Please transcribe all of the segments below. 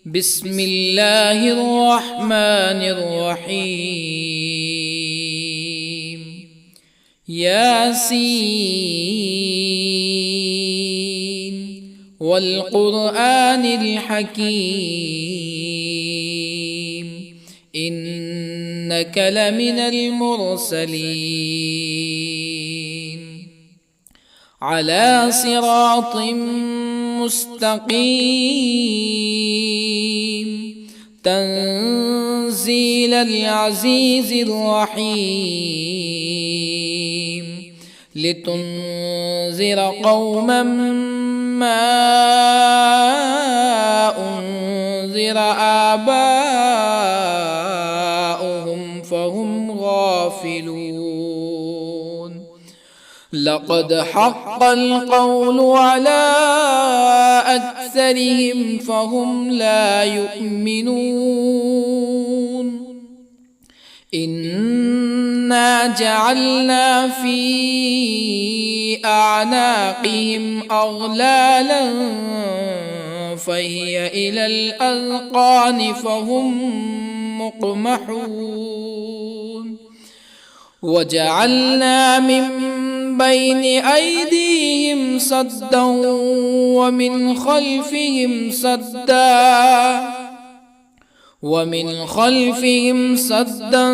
بسم الله الرحمن الرحيم. ياسين والقرآن الحكيم إنك لمن المرسلين على صراط مستقيم تنزيل العزيز الرحيم لتنذر قوما ما أنذر آباؤهم فهم غافلون. لقد حق القول على أكثرهم فهم لا يؤمنون. إنا جعلنا في أعناقهم أغلالا فهي إلى الأذقان فهم مقمحون. وجعلنا من بين أيديهم سدا ومن خلفهم سدا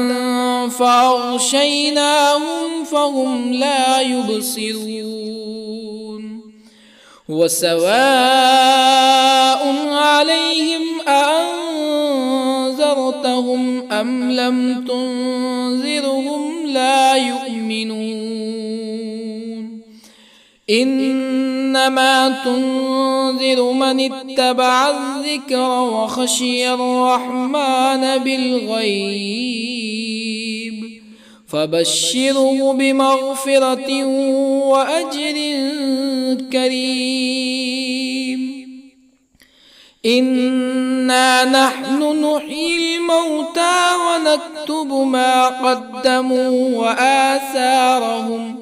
فأغشيناهم فهم لا يبصرون. وسواء عليهم أأنذرتهم أم لم تنذرهم لا يؤمنون. إنما تنذر من اتبع الذكر وخشي الرحمن بالغيب فبشره بمغفرة وأجر كريم. إنا نحن نحيي الموتى ونكتب ما قدموا وآثارهم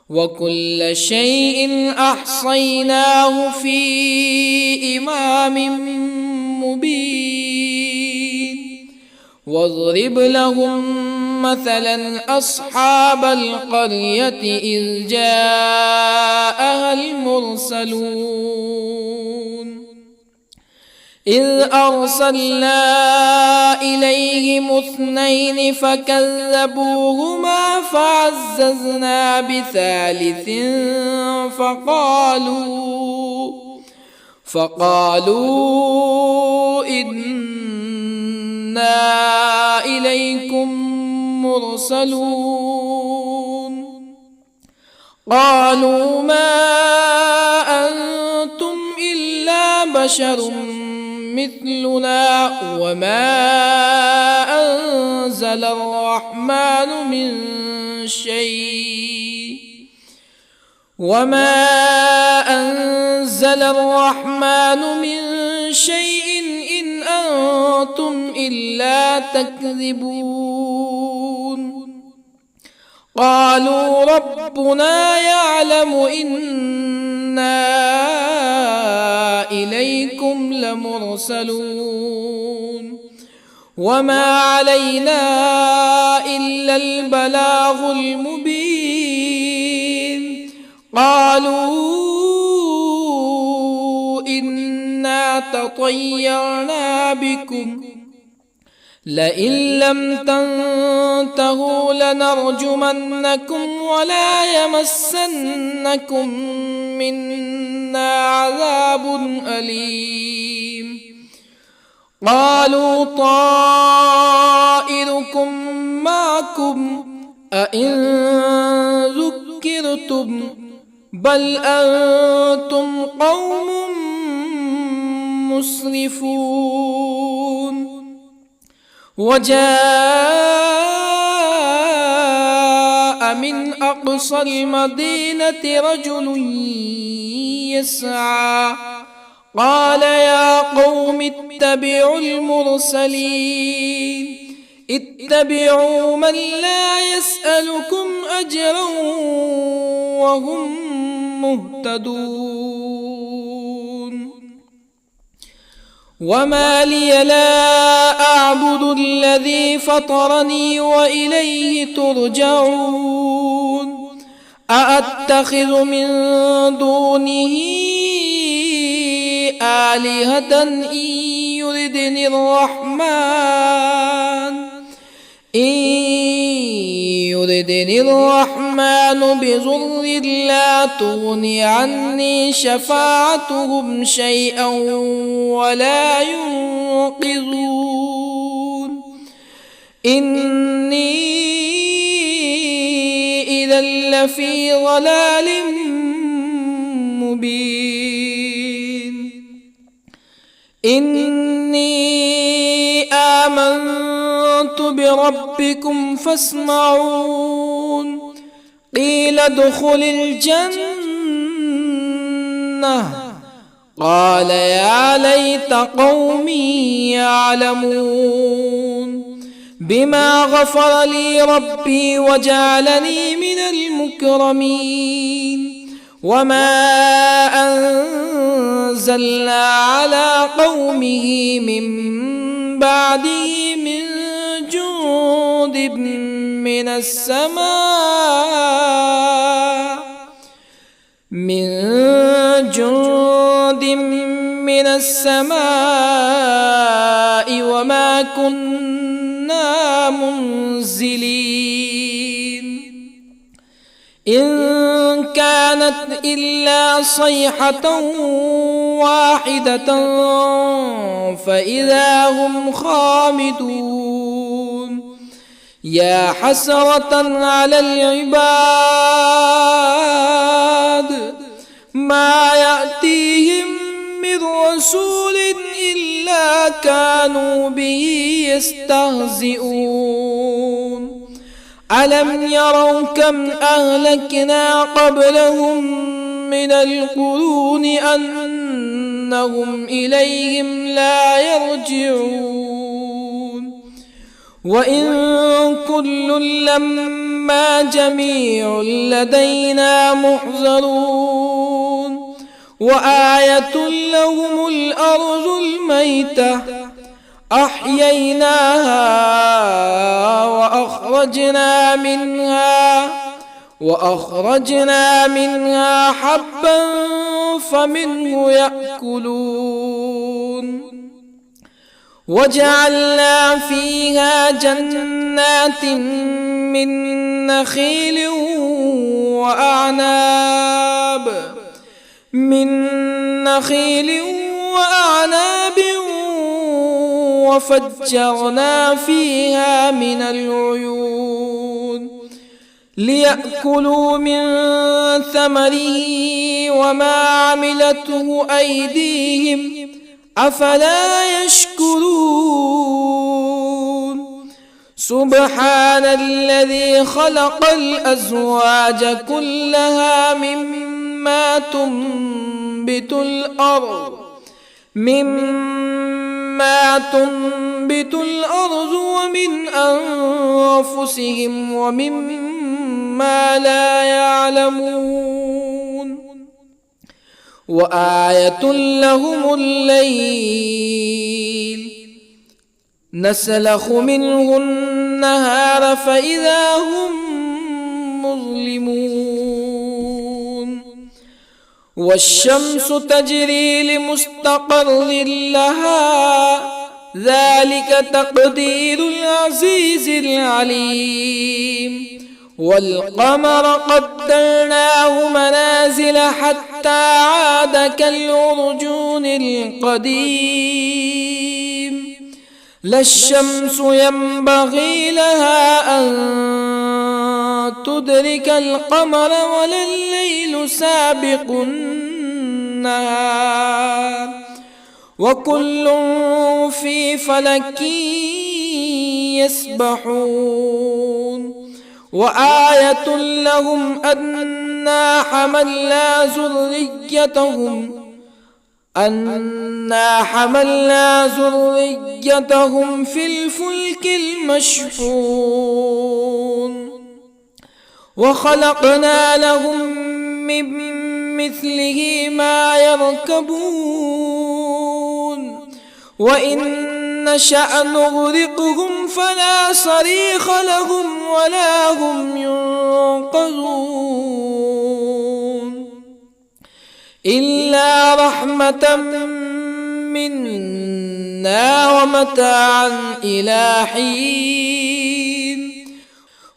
وكل شيء أحصيناه في إمام مبين. واضرب لهم مثلا أصحاب القرية إذ جاءها المرسلون إذ أرسلنا إليهم اثنين فكذبوهما فعززنا بثالث فقالوا إنا إليكم مرسلون. قالوا ما أنتم إلا بشر مثلنا وما أنزل الرحمن من شيء إن أنتم إلا تكذبون. قالوا ربنا يعلم إنا إليكم لمرسلون وما علينا إلا البلاغ المبين. قالوا إنا تطيرنا بكم لئن لم تنتهوا لنرجمنكم ولا يمسنكم منا عذاب أليم. قالوا طائركم معكم أئن ذكرتم بل أنتم قوم مسرفون. وجاء من أقصى المدينة رجل يسعى قال يا قوم اتبعوا المرسلين اتبعوا من لا يسألكم أجرا وهم مهتدون. وما لي لا أعبد الذي فطرني وإليه ترجعون أأتخذ من دونه آلهة يردني الرحمن بضر لا تغن عني شفاعتهم شيئا ولا ينقذون إني إذا لفي ضلال مبين إني آمنت بربكم فاسمعون قيل ادخل الجنة قال يا ليت قومي يعلمون بما غفر لي ربي وجعلني من المكرمين وما أنزلنا على قومه من بعده من جند من السماء وما كنا منزلين إن كانت إلا صيحة واحدة فإذا هم خامدون يا حسرة على العباد ما يأتيهم من رسول إلا كانوا به يستهزئون ألم يروا كم أهلكنا قبلهم من القرون أنهم إليهم لا يرجعون وإن كل لما جميع لدينا محضرون وآية لهم الأرض الميتة أحييناها وأخرجنا منها حبا فمنه يأكلون وجعلنا فيها جنات من نخيل وأعناب وفجرنا فيها من العيون ليأكلوا من ثمره وما عملته أيديهم أفلا يشكرون سبحان الذي خلق الأزواج كلها مما تنبت الأرض ومن أنفسهم ومما لا يعلمون وآية لهم الليل نسلخ منه النهار فإذا هم مظلمون والشمس تجري لمستقر لها ذلك تقدير العزيز العليم والقمر قدرناه منازل حتى عاد كالعرجون القديم لا الشمس ينبغي لها أن تدرك القمر ولا الليل سابق النهار وكل في فلك يسبحون وآية لهم أنا حملنا ذريتهم في الفلك المشحون وخلقنا لهم من مثله ما يركبون وإن نشأ نغرقهم فلا صريخ لهم ولا هم ينقذون إلا رحمة منا ومتاعا إلى حين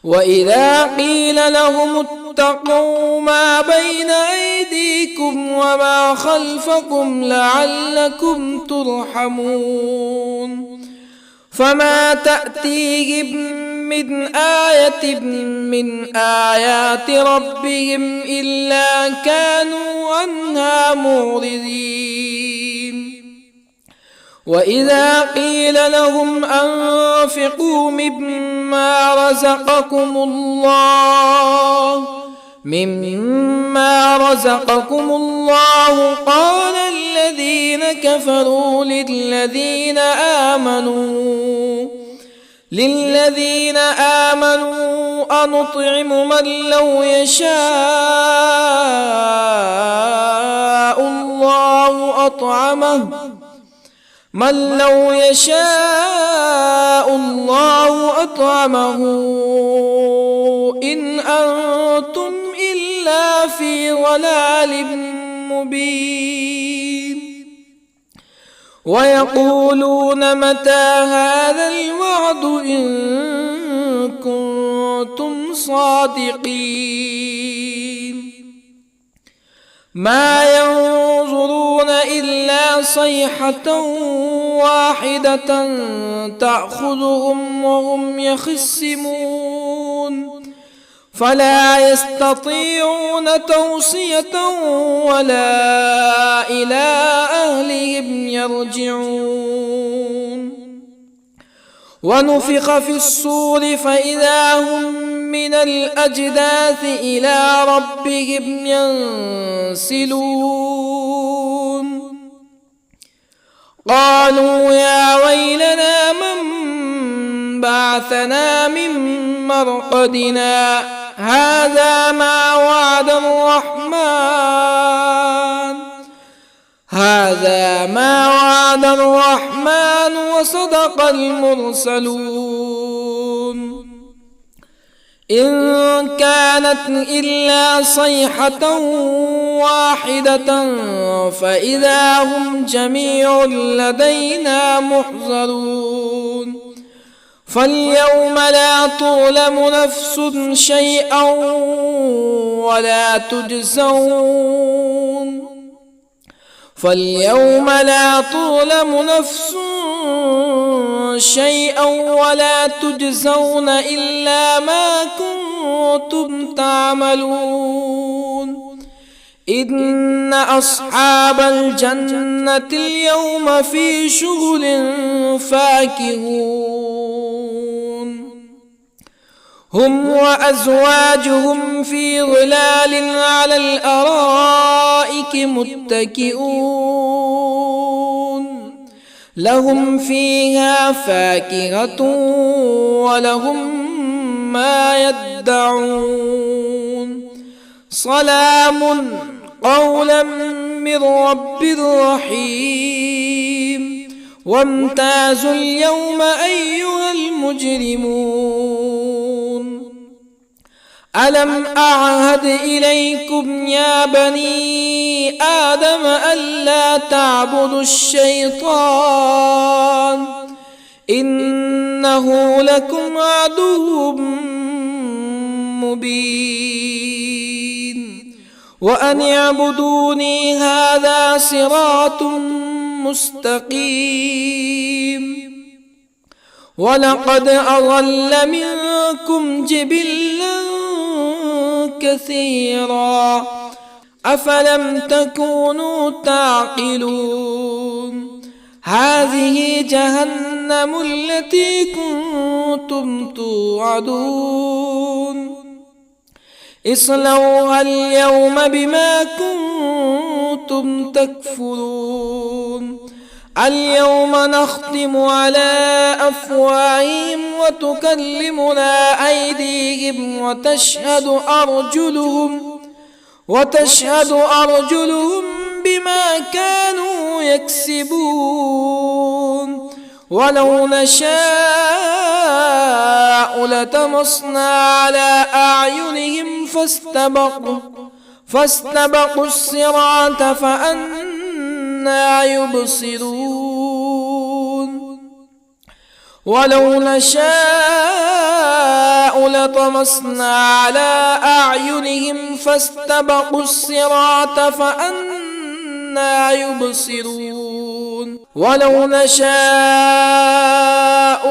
وإذا قيل لهم اتقوا ما بين أيديكم وما خلفكم لعلكم ترحمون فما تأتيهم من آية من آيات ربهم إلا كانوا عنها معرضين وإذا قيل لهم أنفقوا مما رزقكم الله قال الذين كفروا للذين آمنوا أنطعم من لو يشاء الله أطعمه إن أنتم إلا في ضلال مبين ويقولون متى هذا الوعد إن كنتم صادقين ما ينظرون إلا صيحة واحدة تأخذهم وهم يخصمون فلا يستطيعون توصية ولا إلى أهلهم يرجعون ونفخ في الصور فإذا هم من الأجداث إلى ربهم ينسلون قالوا يا ويلنا من بعثنا من مرقدنا هذا ما وعد الرحمن وصدق المرسلون إن كانت إلا صيحة واحدة فإذا هم جميع لدينا محضرون فاليوم لا تظلم نفس شيئا ولا تجزون إلا ما كنتم تعملون إن أصحاب الجنة اليوم في شغل فاكهون هم وأزواجهم في ظلال على الأرائك متكئون لهم فيها فاكهة ولهم ما يدعون سلام قولا من رب رحيم وامتازوا اليوم أيها المجرمون ألم أعهد إليكم يا بني آدم ألا تعبدوا الشيطان إنه لكم عدو مبين وأن اعبدوني هذا صراط مستقيم ولقد أضل منكم جبلا كثيرا أفلم تكونوا تعقلون هذه جهنم التي كنتم توعدون اصلوها اليوم بما كنتم تكفرون اليوم نختم على أفواههم وتكلمنا أيديهم وتشهد أرجلهم بما كانوا يكسبون ولو نشاء لطمسنا على أعينهم فاستبقوا الصراط فأنى يبصرون ولو نشاء لطمسنا على أعينهم فاستبقوا الصراط فأنى يبصرون ولو نشاء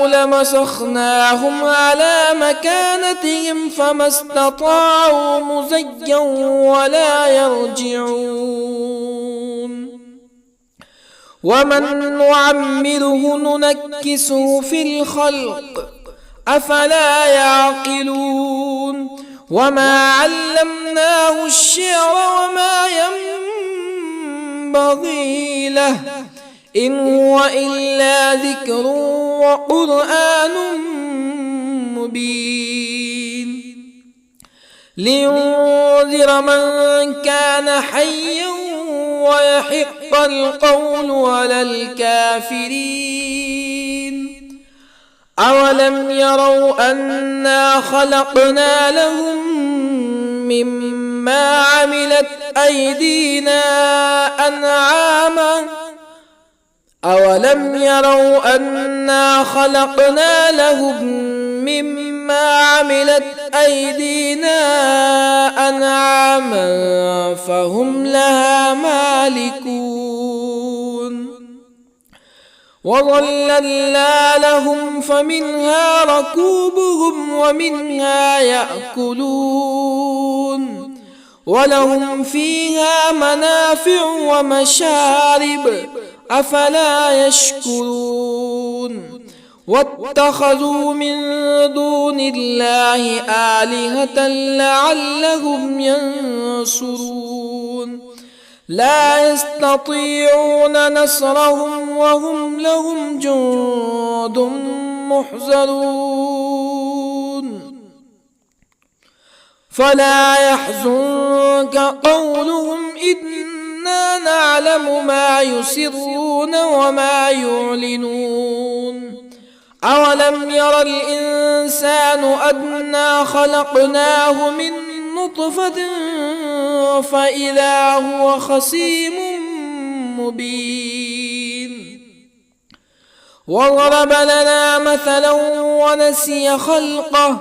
لمسخناهم على مكانتهم فما استطاعوا مزيا ولا يرجعون ومن نعمره ننكسه في الخلق أفلا يعقلون وما علمناه الشعر وما ينبغي له إن هو إلا ذكر وقرآن مبين لينذر من كان حيا ويحق القول على الكافرين أولم يروا أنا خلقنا لهم مما عملت أيدينا أنعاما أولم يروا أنا خلقنا لهم مما عملت أيدينا أنعاما فهم لها مالكون وظللنا لهم فمنها ركوبهم ومنها يأكلون ولهم فيها منافع ومشارب أفلا يشكرون واتخذوا من دون الله آلهة لعلهم ينصرون لا يستطيعون نصرهم وهم لهم جند محضرون فلا يحزنك قولهم إنا نعلم ما يسرون وما يعلنون أولم ير الإنسان أنا خلقناه من نطفة فإذا هو خصيم مبين وضرب لنا مثلا ونسي خلقه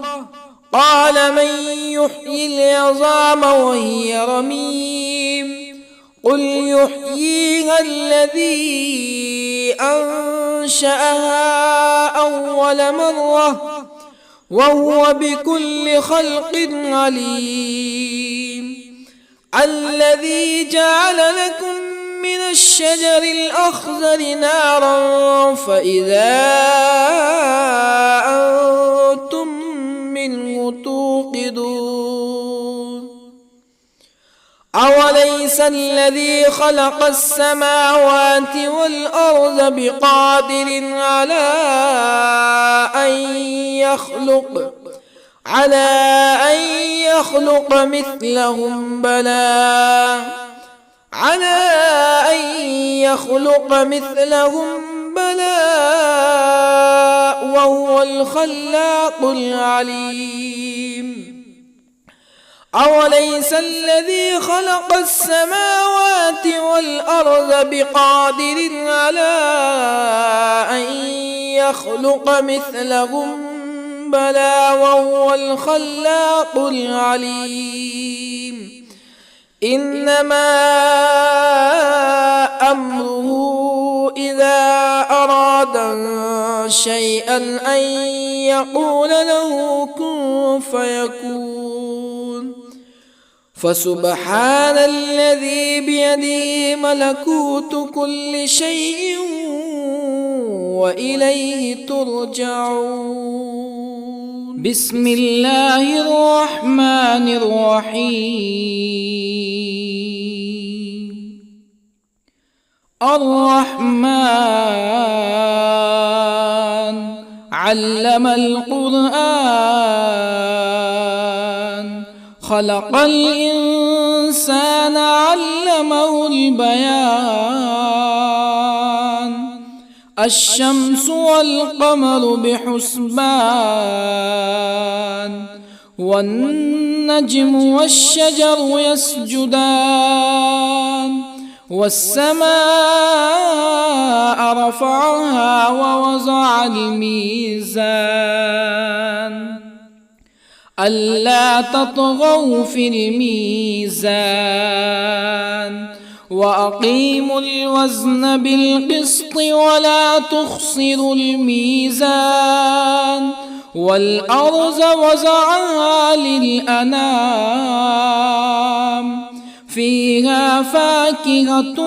قال من يحيي العظام وهي رميم قل يحييها الذي أنشأها أول مرة وهو بكل خلق عليم الذي جعل لكم من الشجر الأخضر نارا فإذا أنتم منه توقدون أوليس الذي خلق السماوات والأرض بقادر على أن يخلق مثلهم بلى وهو الخلاق العليم أوليس الذي خلق السماوات والأرض بقادر على أن يخلق مثلهم بلى وهو الخلاق العليم إنما أمره إذا أراد شيئا أن يقول له كن فيكون فسبحان الذي بيده ملكوت كل شيء وإليه ترجعون بسم الله الرحمن الرحيم الرحمن علم القرآن خلق الإنسان الإنسان علمه البيان الشمس والقمر بحسبان والنجم والشجر يسجدان والسماء رفعها ووضع الميزان ألا تطغوا في الميزان وأقيموا الوزن بالقسط ولا تخسروا الميزان والأرض وضعها للأنام فيها فاكهة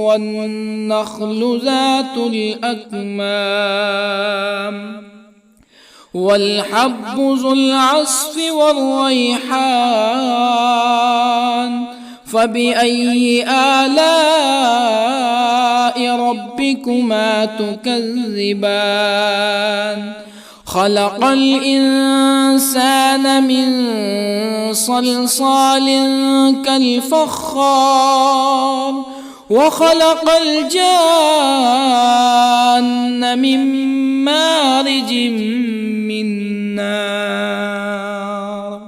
والنخل ذات الأكمام والحب ذو العصف والريحان فبأي آلاء ربكما تكذبان خلق الإنسان من صلصال كالفخار وخلق الجان من مارج من نار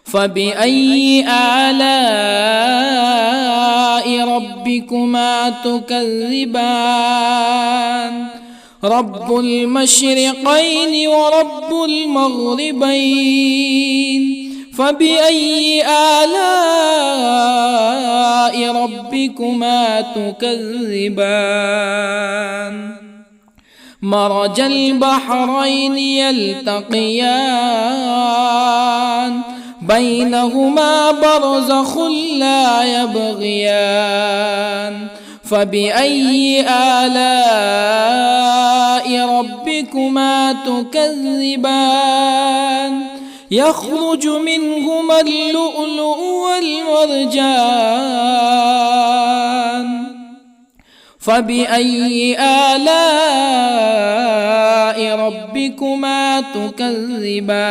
فبأي آلاء ربكما تكذبان رب المشرقين ورب المغربين فبأي آلاء ربكما تكذبان مرج البحرين يلتقيان بينهما برزخ لا يبغيان فبأي آلاء ربكما تكذبان يخرج منهما اللؤلؤ والمرجان فبأي آلاء ربكما تكذبان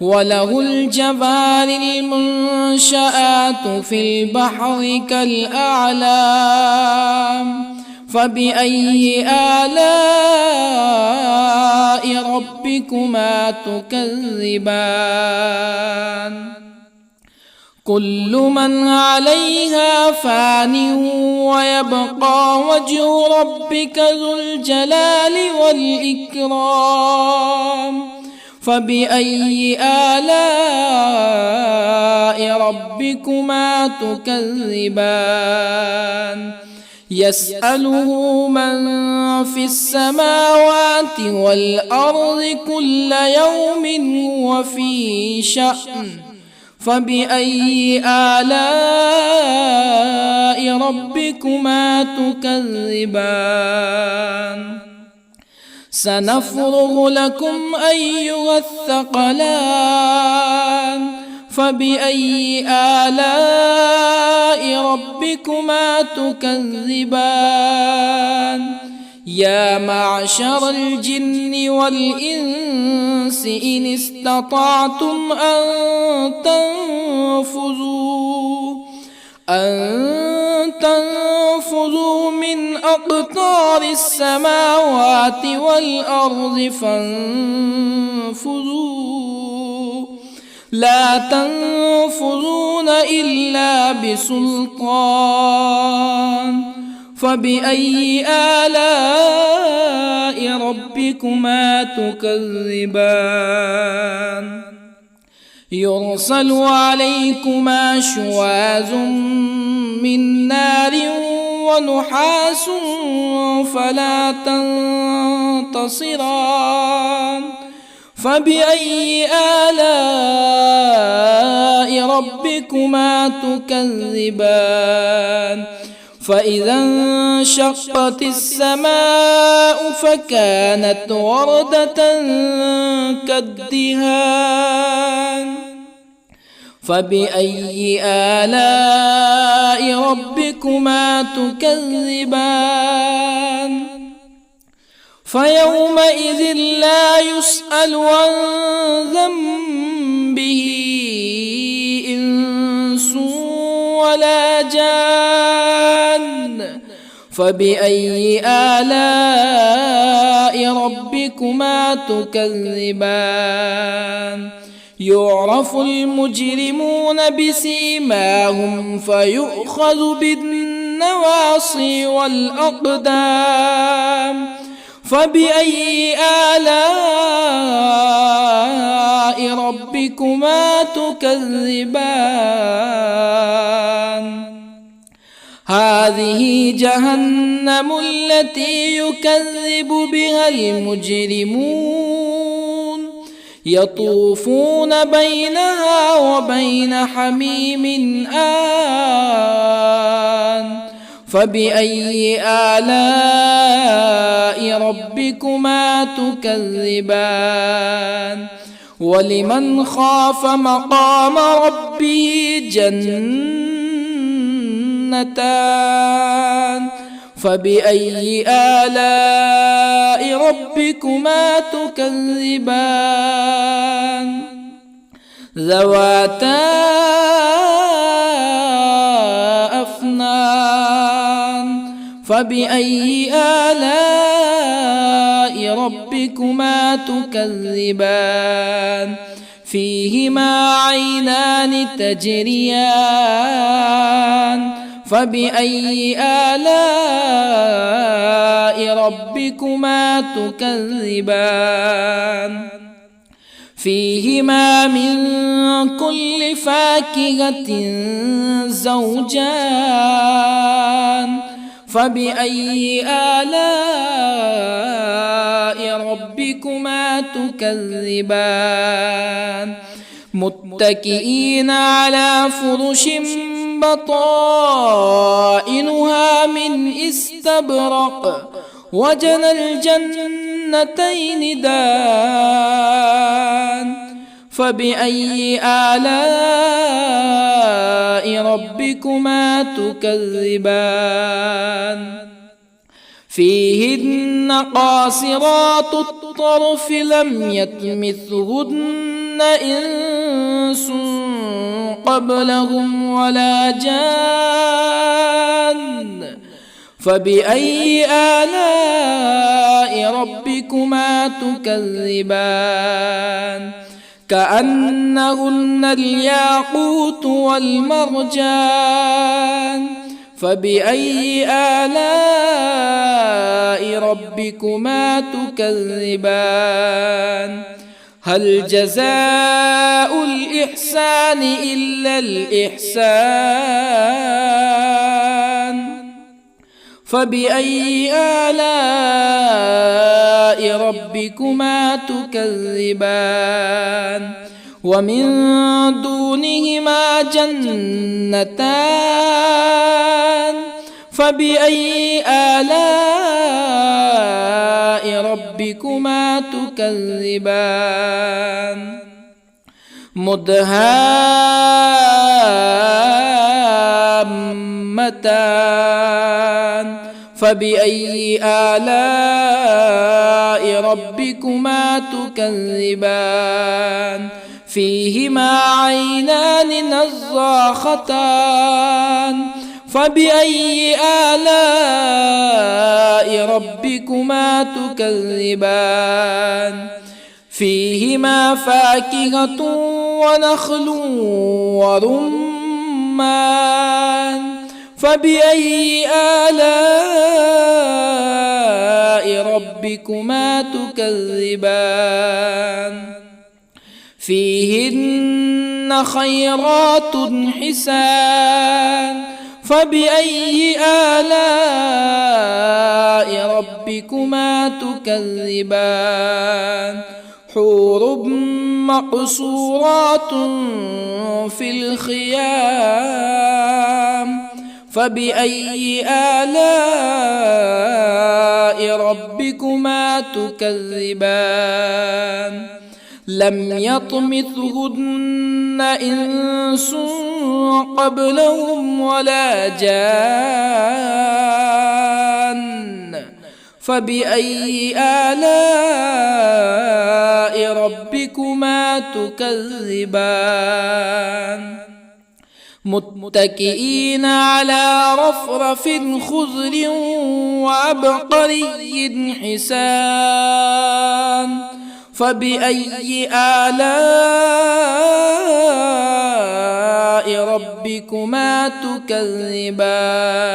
وله الجوار المنشآت في البحر كالأعلام فبأي آلاء ربكما تكذبان كل من عليها فان ويبقى وجه ربك ذو الجلال والإكرام فبأي آلاء ربكما تكذبان يسأله من في السماوات والأرض كل يوم هو في شأن فبأي آلاء ربكما تكذبان سنفرغ لكم أيها الثقلان فبأي آلاء ربكما تكذبان يا معشر الجن والإنس إن استطعتم أن تنفذوا من أقطار السماوات والأرض فانفذوا لا تنفذون إلا بسلطان فبأي آلاء ربكما تكذبان يرسل عليكما شواظ من نار ونحاس فلا تنتصران فبأي آلاء ربكما تكذبان فإذا انشقت السماء فكانت وردة كالدهان فبأي آلاء ربكما تكذبان فيومئذ لا يسأل عن ذنبه ولا جان فبأي آلاء ربكما تكذبان يعرف المجرمون بسيماهم فيؤخذ بالنواصي والأقدام فبأي آلاء ربكما تكذبان هذه جهنم التي يكذب بها المجرمون يطوفون بينها وبين حميم آن فبأي آلاء ربكما تكذبان ولمن خاف مقام ربه جنتان فبأي آلاء ربكما تكذبان ذواتا أفنان فبأي آلاء ربكما تكذبان فيهما عينان تجريان فبأي آلاء ربكما تكذبان فيهما من كل فاكهة زوجان فبأي آلاء ربكما تكذبان متكئين على فرش بطائنها من استبرق وجنى الجنتين دان فبأي آلاء ربكما تكذبان فيهن قاصرات الطرف لم يطمثهن إنس قبلهم ولا جان فبأي آلاء ربكما تكذبان كأنهن الياقوت والمرجان فبأي آلاء ربكما تكذبان هل جزاء الإحسان إلا الإحسان فبأي آلاء ربكما تكذبان ومن دونهما جنتان فبأي آلاء ربكما تكذبان مدهامتان فبأي آلاء ربكما تكذبان فيهما عينان نضاختان فبأي آلاء ربكما تكذبان فيهما فاكهة ونخل ورمان فبأي آلاء ربكما تكذبان فيهن خيرات حسان فبأي آلاء ربكما تكذبان حور مقصورات في الخيام فبأي آلاء ربكما تكذبان لم يطمثهن إنس قبلهم ولا جان فبأي آلاء ربكما تكذبان متكئين على رفرف خضر وعبقري حسان فبأي آلاء ربكما تكذبان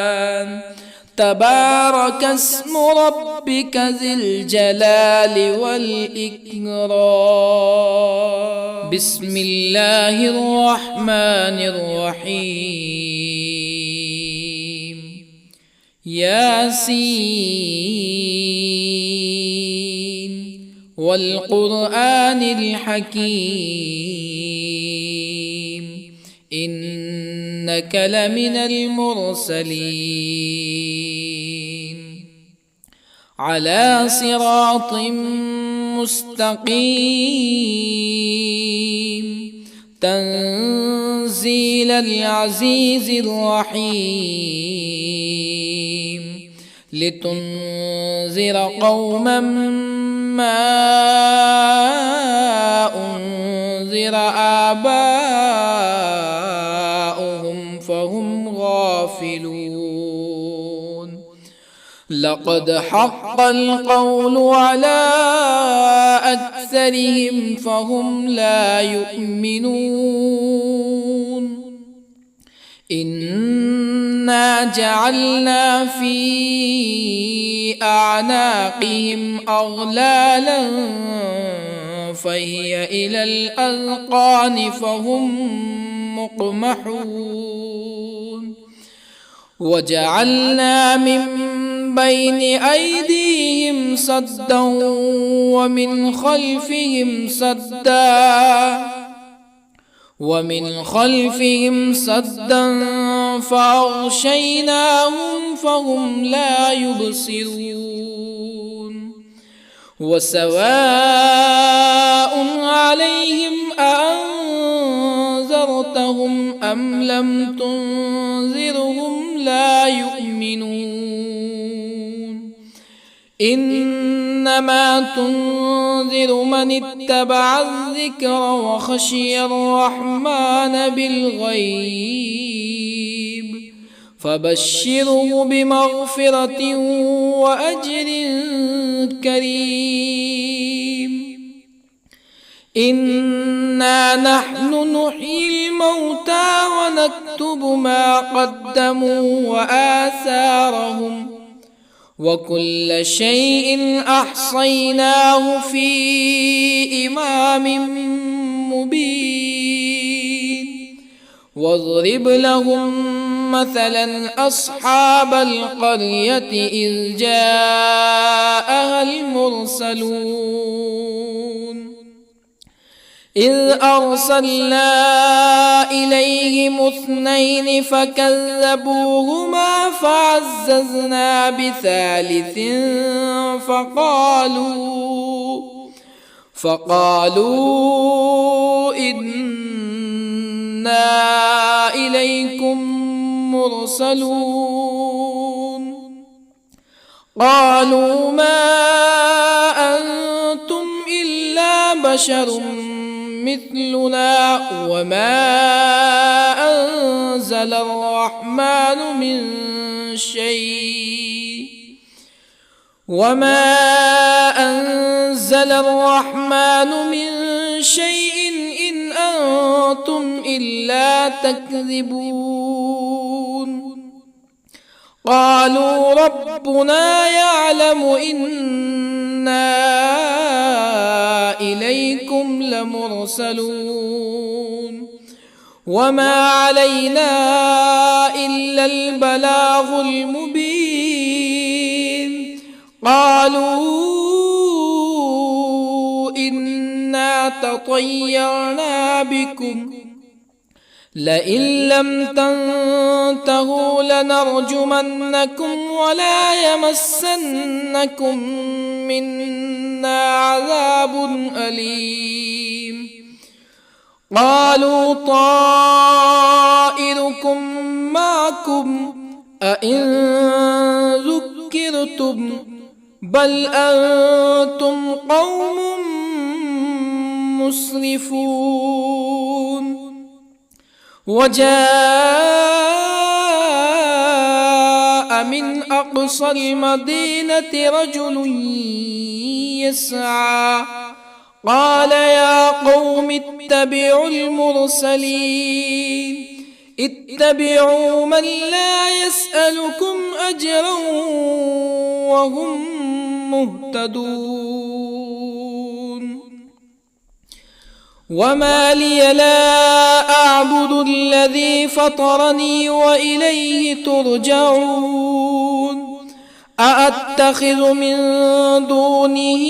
تبارك اسم ربك ذي الجلال والإكرام بسم الله الرحمن الرحيم ياسين والقرآن الحكيم إنك لمن المرسلين على صراط مستقيم تنزيل العزيز الرحيم لتنذر قوما ما أنذر آباؤهم فهم غافلون لقد حق القول على أكثرهم فهم لا يؤمنون إنا جعلنا في أعناقهم أغلالا فهي إلى الأذقان فهم مقمحون وجعلنا من بين أيديهم سدا ومن خلفهم سدا فأغشيناهم فهم لا يبصرون وسواء عليهم أأنذرتهم أم لم تنذرهم لا يؤمنون إنما تنذر من اتبع الذكر وخشي الرحمن بالغيب فبشره بمغفرة وأجر كريم إنا نحن نحيي الموتى ونكتب ما قدموا وآثارهم وكل شيء أحصيناه في إمام مبين واضرب لهم مثلا أصحاب القرية إذ جاءها المرسلون إذ أرسلنا إليهم اثنين فكذبوهما فعززنا بثالث فقالوا إنا إليكم مرسلون قالوا ما أنتم إلا بشر مثلنا وما أنزل الرحمن من شيء إن أنتم إلا تكذبون قالوا ربنا يعلم إنا إليكم لمرسلون وما علينا إلا البلاغ المبين قالوا إنا تطيرنا بكم لئن لم تنتهوا لنرجمنكم ولا يمسنكم منا عذاب أليم قالوا طائركم معكم أئن ذكرتم بل أنتم قوم مسرفون وجاء من أقصى المدينة رجل يسعى قال يا قوم اتبعوا المرسلين اتبعوا من لا يسألكم أجرا وهم مهتدون وما لي لا أعبد الذي فطرني وإليه ترجعون أأتخذ من دونه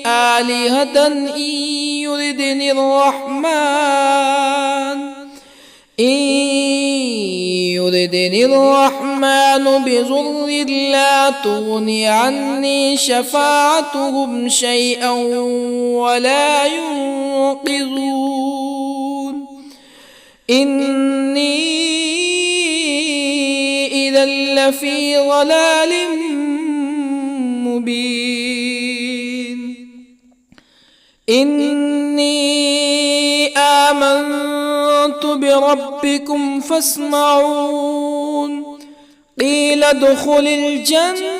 آلهة إن يردني الرحمن بضر لا تغني عني شفاعتهم شيئا ولا ينقذون إني إذا لفي ضلال مبين إني آمنت بربكم فاسمعون قيل ادخل الجنة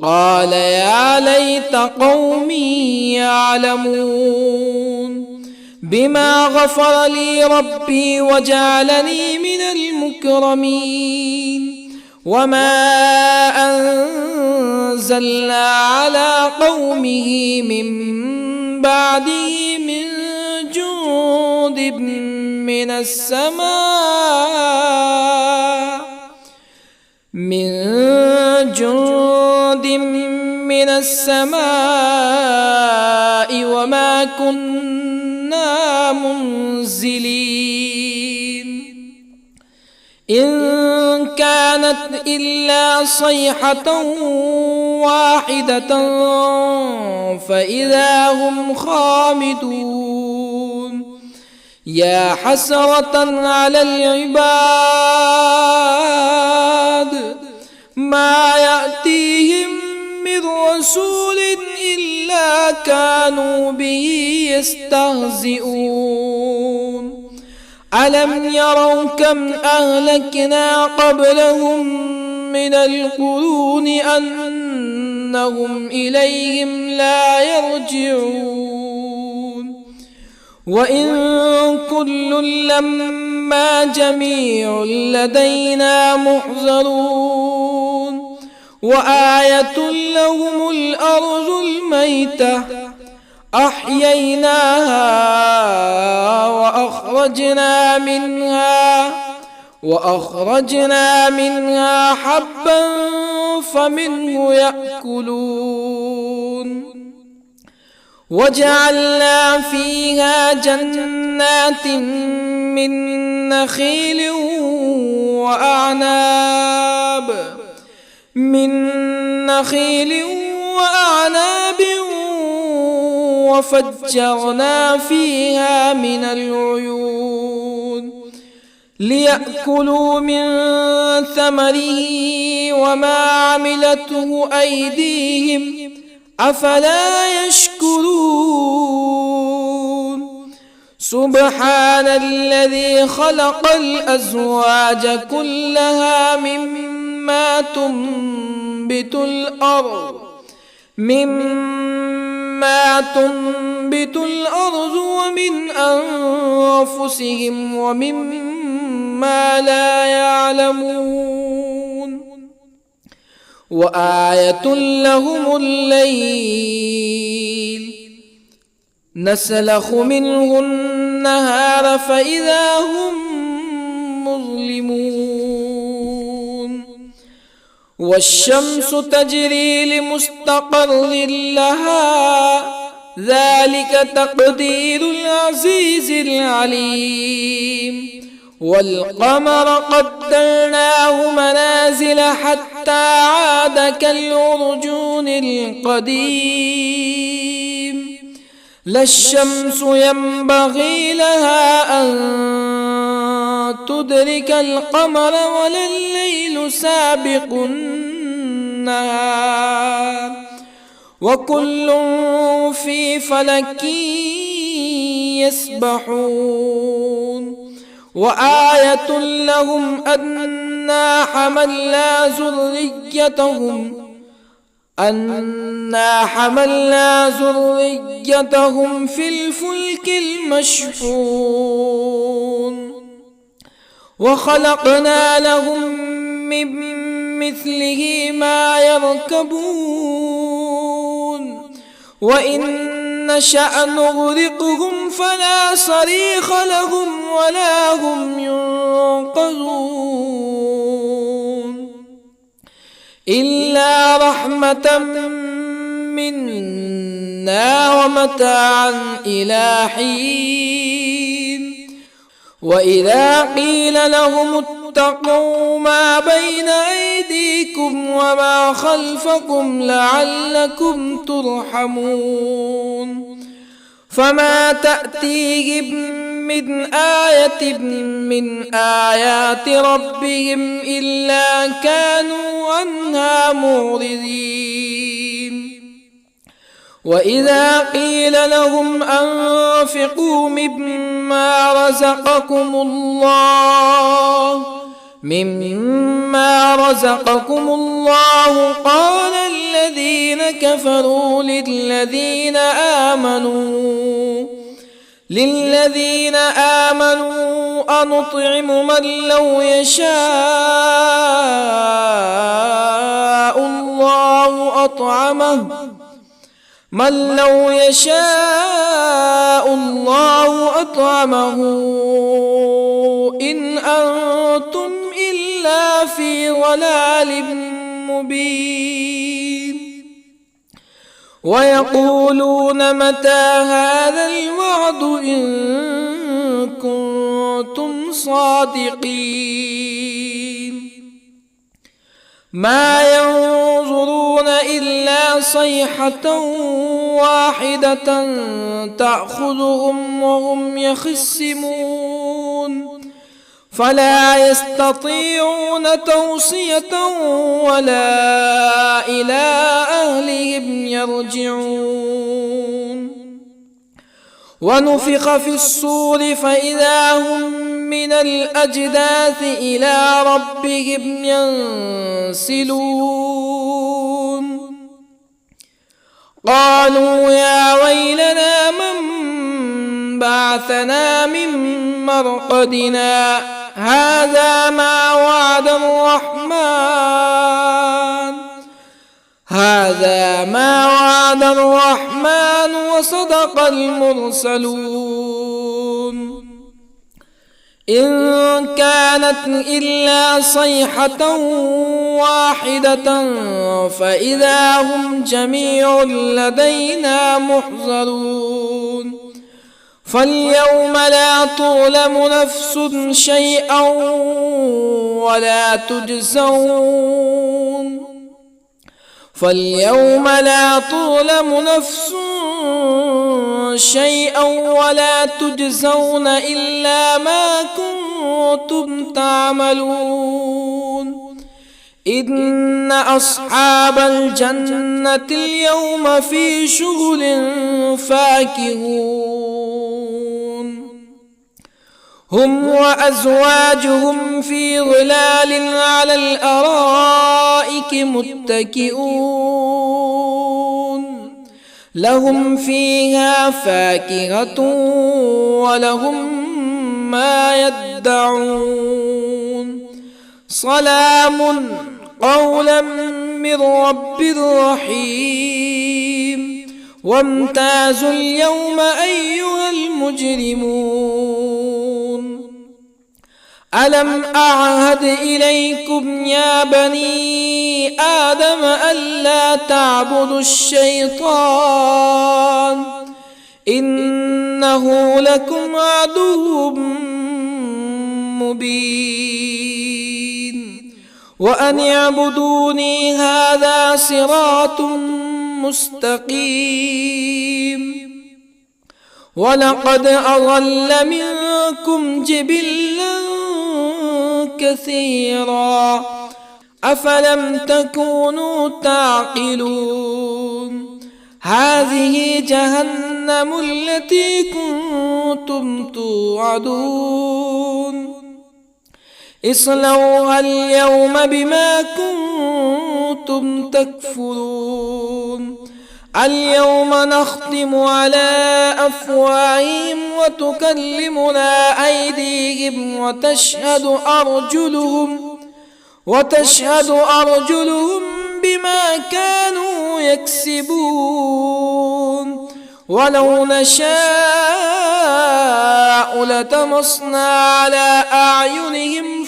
قال يا ليت قومي يعلمون بما غفر لي ربي وجعلني من المكرمين وما أنزلنا على قومه من بعده من جند من السماء وما كنا منزلين إن كانت إلا صيحة واحدة فإذا هم خامدون يا حسرة على العباد ما يأتيهم من رسول إلا كانوا به يستهزئون ألم يروا كم أهلكنا قبلهم من القرون أنهم إليهم لا يرجعون وإن كل لما جميع لدينا محضرون وآية لهم الأرض الميتة أحييناها وأخرجنا منها حبا فمنه يأكلون وجعلنا فيها جنات من نخيل وأعناب وفجرنا فيها من العيون ليأكلوا من ثمره وما عملته أيديهم أفلا يشكرون سبحان الذي خلق الأزواج كلها مما تنبت الأرض ومن أنفسهم ومما لا يعلمون وآية لهم الليل نسلخ منه النهار فإذا هم مظلمون والشمس تجري لمستقر لها ذلك تقدير العزيز العليم والقمر قدرناه منازل حتى عاد كالعرجون القديم لا الشمس ينبغي لها أن تدرك القمر ولا الليل سابق النهار وكل في فلك يسبحون وآية لهم أنا حملنا ذريتهم في الفلك المشحون وخلقنا لهم من مثله ما يركبون وإن نشأ نغرقهم فلا صريخ لهم ولا هم ينقذون إلا رحمة منا ومتاعا إلى حين وإذا قيل لهم اتقوا ما بين أيديكم وما خلفكم لعلكم ترحمون فما تأتيهم من آية من آيات ربهم إلا كانوا عنها معرضين وإذا قيل لهم أنفقوا مما رزقكم الله قال الذين كفروا للذين آمنوا أنطعم من لو يشاء الله أطعمه إن أنتم إلا في ضلال مبين ويقولون متى هذا الوعد إن كنتم صادقين ما ينظرون إلا صيحة واحدة تأخذهم وهم يخصمون فلا يستطيعون توصية ولا إلى أهلهم يرجعون ونفخ في الصور فإذا هم من الأجداث إلى ربهم ينسلون قالوا يا ويلنا من بعثنا من مرقدنا هذا ما وعد الرحمن وصدق المرسلون إن كانت إلا صيحة واحدة فإذا هم جميع لدينا محضرون فاليوم لا تظلم نفس شيئا ولا تجزون إلا ما كنتم تعملون إن أصحاب الجنة اليوم في شغل فاكهون هم وأزواجهم في ظلال على الأرائك متكئون لهم فيها فاكهة ولهم ما يدعون سلام قولا من رب رحيم وامتازوا اليوم أيها المجرمون ألم أعهد إليكم يا بني آدم ألا تعبدوا الشيطان إنه لكم عدو مبين وأن اعبدوني هذا صراط مستقيم ولقد أضل منكم جبلا كثيرا أفلم تكونوا تعقلون هذه جهنم التي كنتم توعدون اصلوها اليوم بما كنتم تكفرون اليوم نختم على أفواههم وتكلمنا أيديهم وتشهد أرجلهم بما كانوا يكسبون ولو نشاء لطمسنا على أعينهم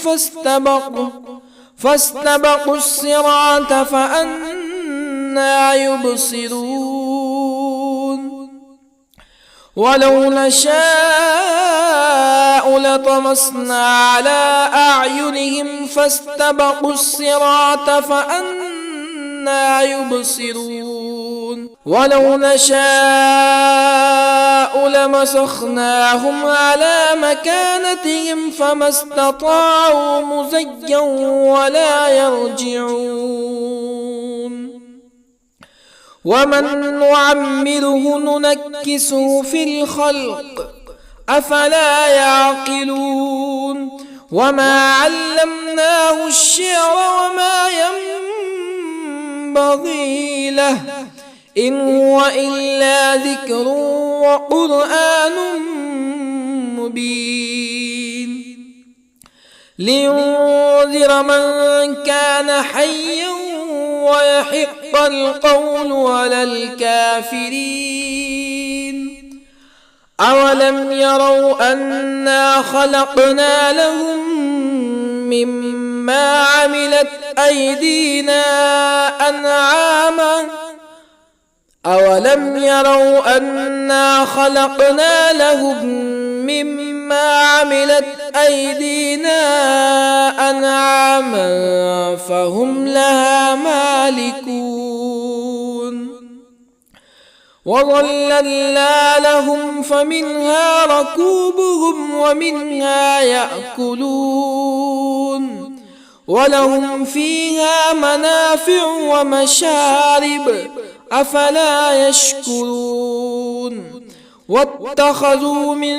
فاستبقوا الصراط فأنى يبصرون ولو نشاء لطمسنا على أعينهم فاستبقوا الصراط فأنى يبصرون ولو نشاء لمسخناهم على مكانتهم فما استطاعوا مزيا ولا يرجعون ومن نعمره ننكسه في الخلق أفلا يعقلون وما علمناه الشعر وما ينبغي له إن هو إلا ذكر وقرآن مبين لينذر من كان حيا ويحق القول على الكافرين أولم يروا أنا خلقنا لهم مما عملت أيدينا أنعاما أولم يروا أنا خلقنا لهم مما عملت أيدينا أنعاما فهم لها مالكون وظللنا لهم فمنها ركوبهم ومنها يأكلون ولهم فيها منافع ومشارب أفلا يشكرون واتخذوا من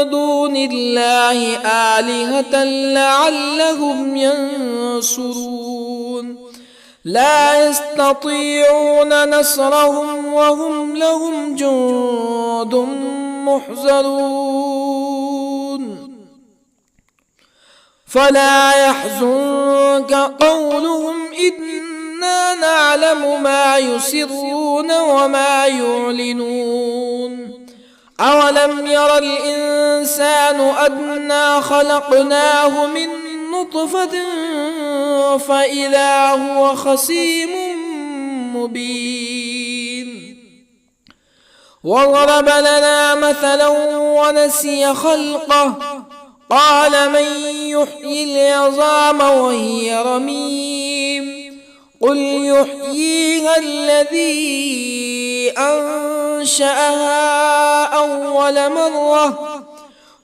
دون الله آلهة لعلهم ينصرون لا يستطيعون نصرهم وهم لهم جند محضرون فلا يحزنك قولهم إنا نعلم ما يسرون وما يعلنون أولم ير الإنسان أنا خلقناه من نطفة فإذا هو خصيم مبين وضرب لنا مثلا ونسي خلقه قال من يحيي العظام وهي رميم قل يحييها الذي أنشأها أول مرة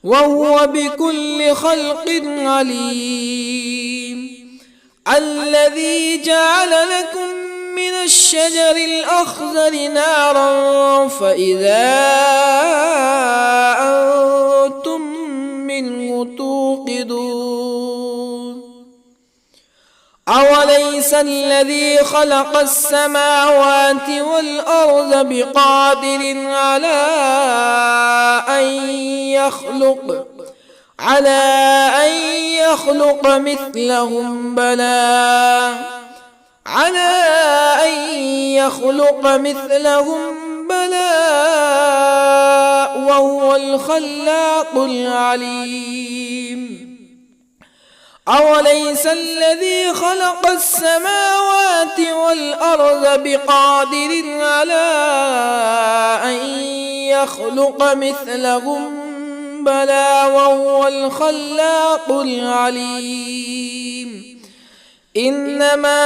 وهو بكل خلق عليم الذي جعل لكم من الشجر الأخضر نارا فإذا أنتم منه توقدون أوليس الذي خلق السماوات والأرض بقادر على أن يخلق مثلهم بلى وهو الخلاق العليم أوليس الذي خلق السماوات والأرض بقادر على أن يخلق مثلهم بلى وهو الخلاق العليم إنما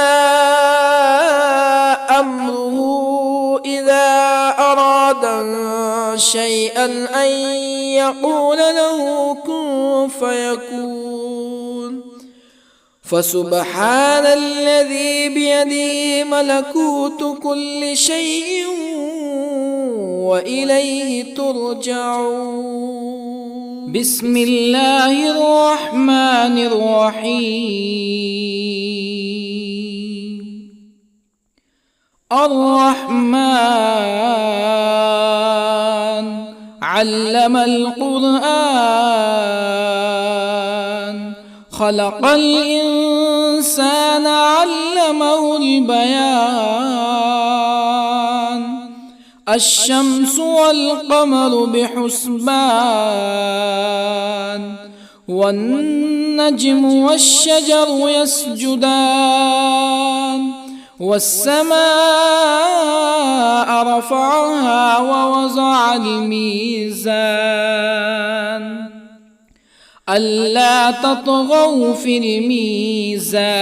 أمره إذا أراد شيئا أن يقول له كن فيكون فسبحان الذي بيده ملكوت كل شيء وإليه ترجعون. بسم الله الرحمن الرحيم. الرحمن علم القرآن، خلق الإنسان علمه البيان. الشمس والقمر بحسبان، والنجم والشجر يسجدان. والسماء رفعها ووضع الميزان، ألا تطغوا في الميزان.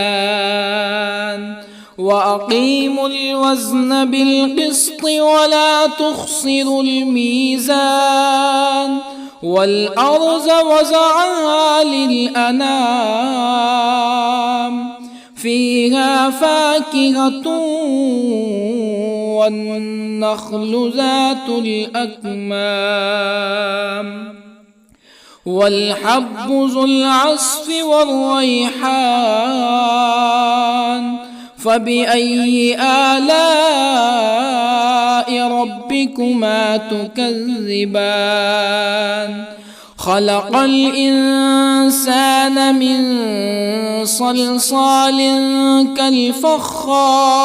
وأقيموا الوزن بالقسط ولا تخسروا الميزان. والأرض وضعها للأنام، فيها فاكهة والنخل ذات الأكمام، والحب ذو العصف والريحان. فبأي آلاء ربكما تكذبان؟ خلق الإنسان من صلصال كالفخار،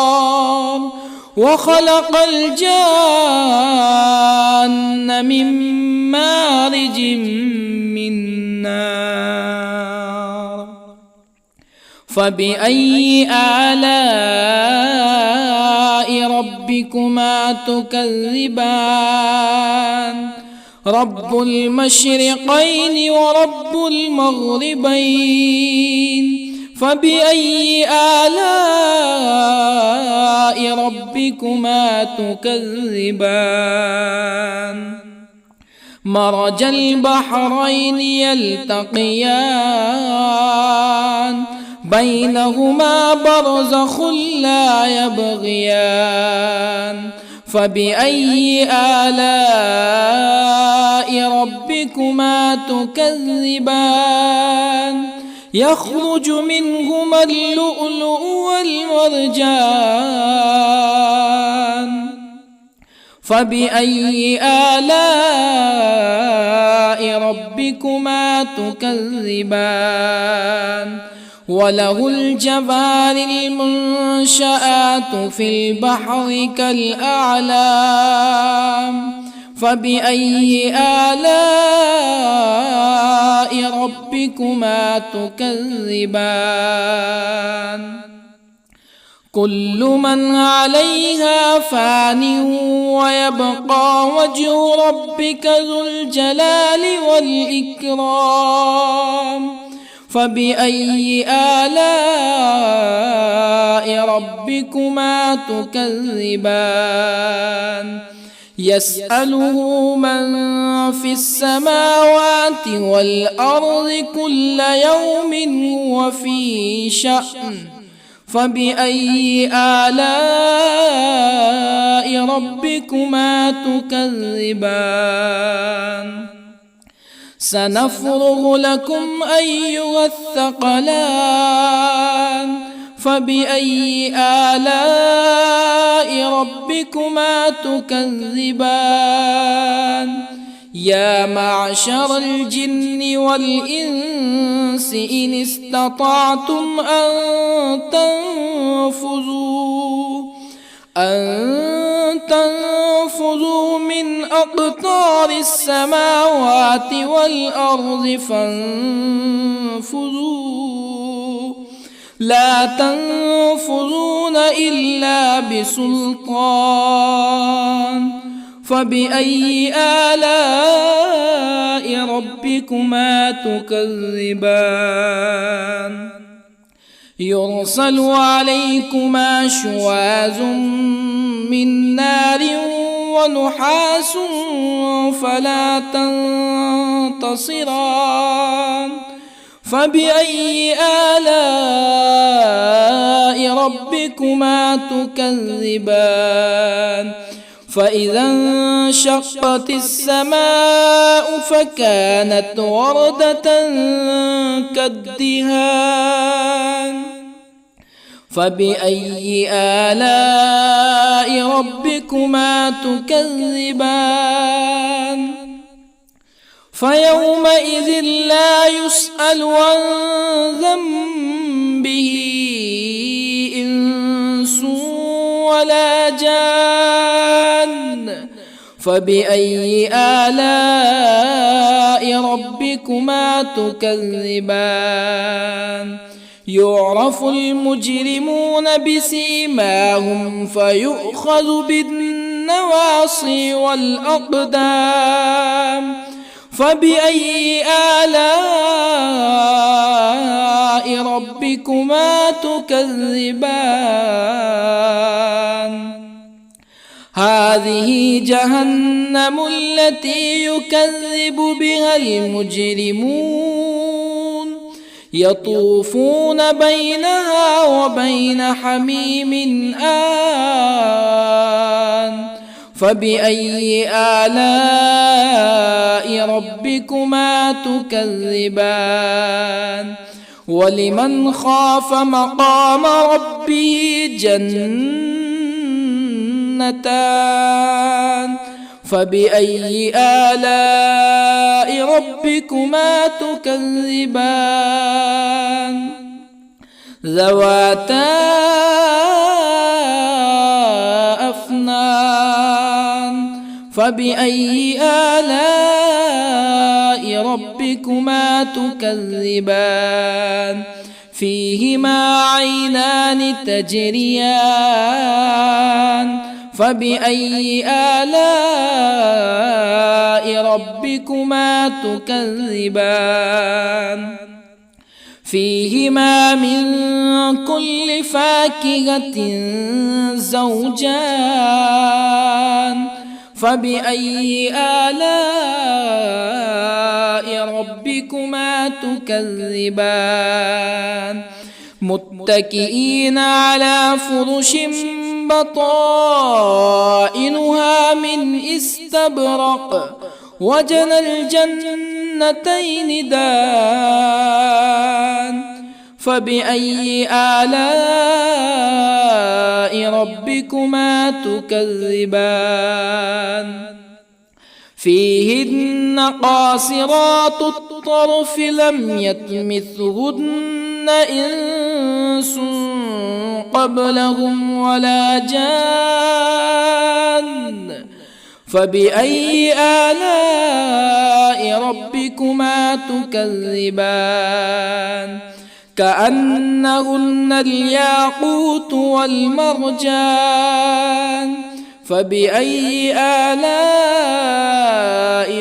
وخلق الجان من مارج من نار. فبأي آلاء ربكما تكذبان؟ رب المشرقين ورب المغربين. فبأي آلاء ربكما تكذبان؟ مرج البحرين يلتقيان، بينهما برزخ لا يبغيان. فبأي آلاء ربكما تكذبان؟ يخرج منهما اللؤلؤ والمرجان. فبأي آلاء ربكما تكذبان؟ وله الجوار المنشآت في البحر كالأعلام. فبأي آلاء ربكما تكذبان؟ كل من عليها فان، ويبقى وجه ربك ذو الجلال والإكرام. فبأي آلاء ربكما تكذبان؟ يسأله من في السماوات والأرض كل يوم هو في شأن. فبأي آلاء ربكما تكذبان؟ سنفرغ لكم أيها الثقلان. فبأي آلاء ربكما تكذبان؟ يا معشر الجن والإنس إن استطعتم أن تنفذوا من أقطار السماوات والأرض فانفذوا، لا تنفذون إلا بسلطان. فبأي آلاء ربكما تكذبان؟ يرسل عليكما شواظ من نار ونحاس فلا تنتصران. فبأي آلاء ربكما تكذبان؟ فإذا انشقت السماء فكانت وردة كالدهان فبأي آلاء ربكما تكذبان فيومئذ لا يسأل عن ذنبه إنس ولا جان فبأي آلاء ربكما تكذبان يعرف المجرمون بسيماهم فيؤخذ بالنواصي والأقدام فبأي آلاء ربكما تكذبان هذه جهنم التي يكذب بها المجرمون يطوفون بينها وبين حميم آن فبأي آلاء ربكما تكذبان ولمن خاف مقام ربه جنتان فبأي آلاء ربكما تكذبان ذواتا أفنان فبأي آلاء ربكما تكذبان فيهما عينان تجريان فبأي آلاء ربكما تكذبان فيهما من كل فاكهة زوجان فبأي آلاء ربكما تكذبان متكئين على فرش بطائنها من استبرق وجنى الجنتين دان فبأي آلاء ربكما تكذبان فيهن قاصرات الطرف لم يطمثهن إنس قبلهم ولا جان فبأي آلاء ربكما تكذبان كأنهن الياقوت والمرجان فبأي آلاء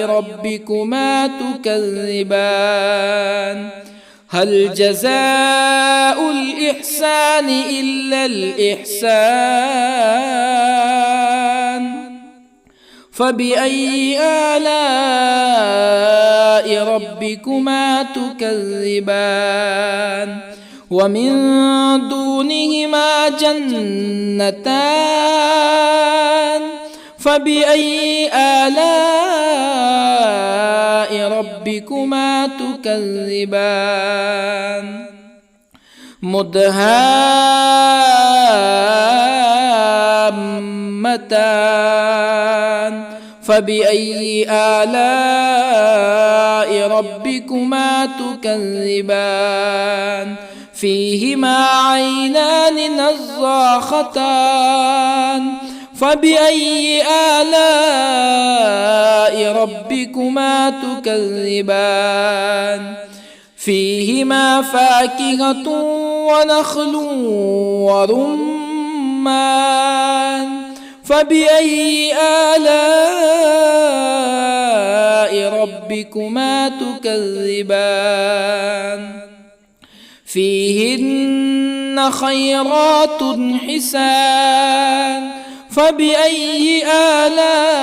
ربكما تكذبان هل جزاء الإحسان إلا الإحسان فبأي آلاء ربكما تكذبان ومن دونهما جنتان فبأي آلاء ربكما تكذبان مدهامتان فبأي آلاء ربكما تكذبان فيهما عينان نضاختان فبأي آلاء ربكما تكذبان فيهما فاكهة ونخل ورمان فبأي آلاء ربكما تكذبان فيهن خيرات حسان فبأي آلاء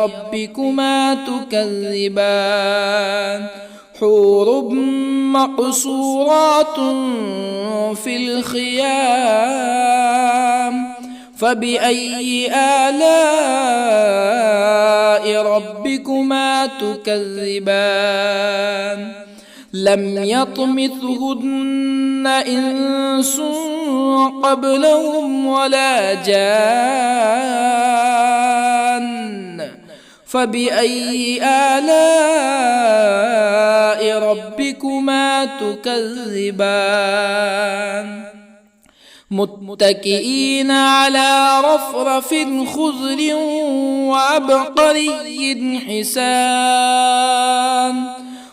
ربكما تكذبان حور مقصورات في الخيام فبأي آلاء ربكما تكذبان لم يطمثهن إنس قبلهم ولا جان فبأي آلاء ربكما تكذبان متكئين على رفرف خضر وعبقري حسان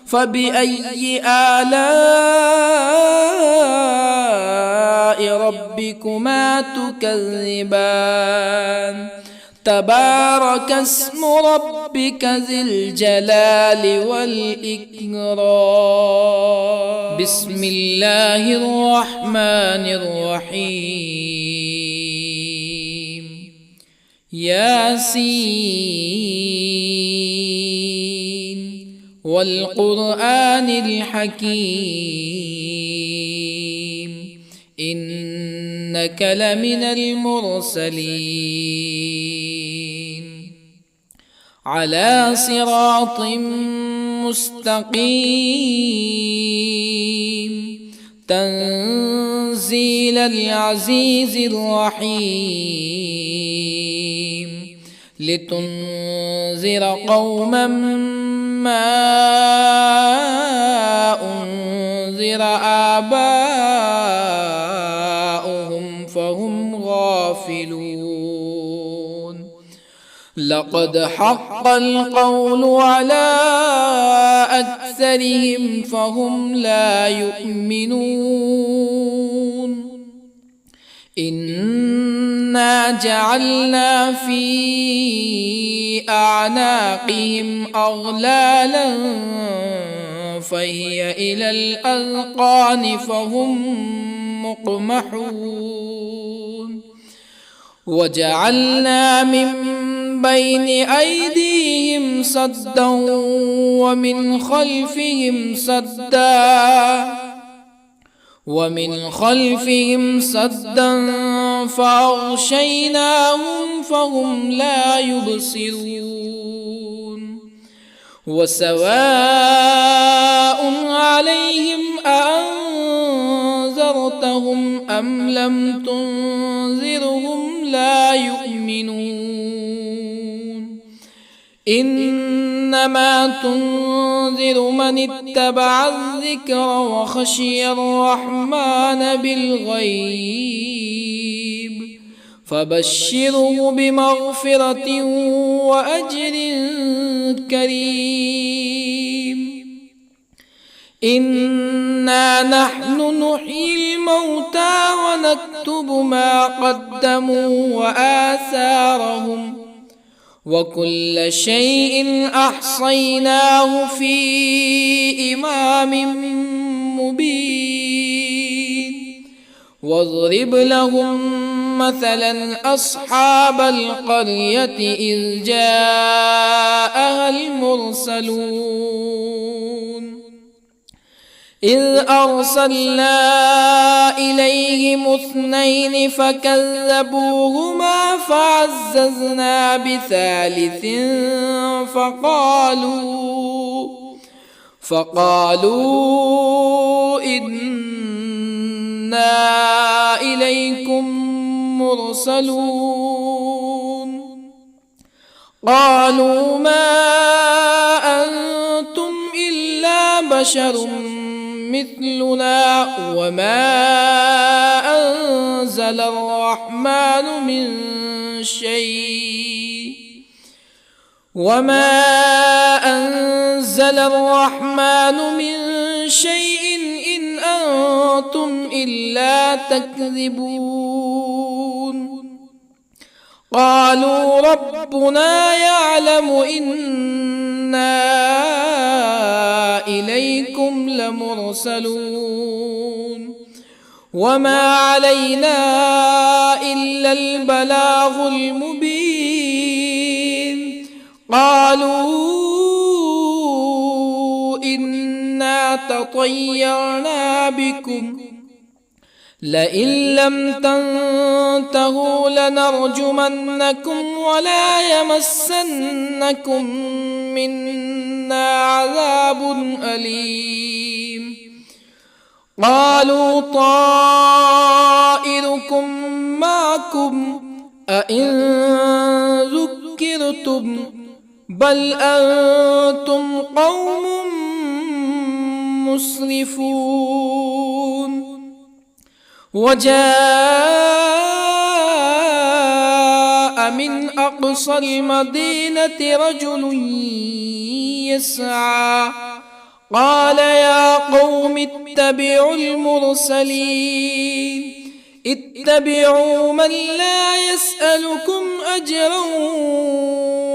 فبأي آلاء ربكما تكذبان تبارك اسم ربك ذي الجلال والإكرام بسم الله الرحمن الرحيم ياسين والقرآن الحكيم إنك لمن المرسلين على صراط مستقيم تنزيل العزيز الرحيم لتنذر قوما ما أنذر آباؤهم فهم غافلون لقد حق القول على أكثرهم فهم لا يؤمنون إنا جعلنا في أعناقهم أغلالا فهي إلى الأذقان فهم مقمحون وجعلنا من بين أيديهم سدا ومن خلفهم سدا فأغشيناهم فهم لا يبصرون وسواء عليهم أأنذرتهم أم لم تنذرهم لا يؤمنون إنما تنذر من اتبع الذكر وخشي الرحمن بالغيب فبشره بمغفرة وأجر كريم إنا نحن نحيي الموتى ونكتب ما قدموا وآثارهم وكل شيء أحصيناه في إمام مبين واضرب لهم مثلا أصحاب القرية إذ جاءها المرسلون إذ أرسلنا إليهم اثنين فكذبوهما فعززنا بثالث فقالوا إنا إليكم مرسلون قالوا ما أنتم إلا بشر مثلنا وما أنزل الرحمن من شيء إن أنتم إلا تكذبون قالوا ربنا يعلم إنا إليكم لمرسلون وما علينا إلا البلاغ المبين قالوا إنا تطيرنا بكم لئن لم تنتهوا لنرجمنكم ولا يمسنكم منا عذاب أليم. قالوا طائركم معكم أئن ذكرتم بل أنتم قوم مسرفون. وجاء من أقصى المدينة رجل يسعى قال يا قوم اتبعوا المرسلين اتبعوا من لا يسألكم أجرا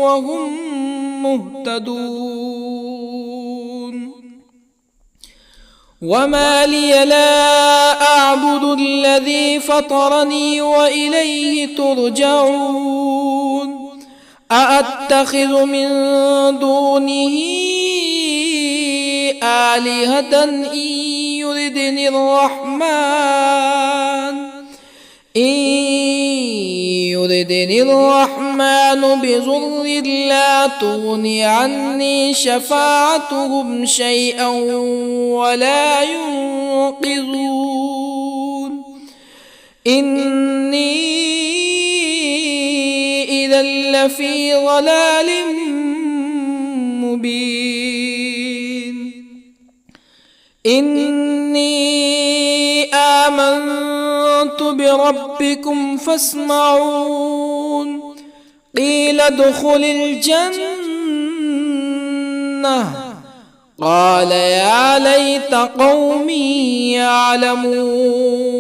وهم مهتدون. وما لي لا أعبد الذي فطرني وإليه ترجعون. أأتخذ من دونه آلهة إن يردني الرحمن بضر لا تغني عني شفاعتهم شيئا ولا ينقذون. إني إذا لفي ضلال مبين. إني آمنت بربكم فاسمعون. قيل ادخل الجنة قال يا ليت قومي يعلمون.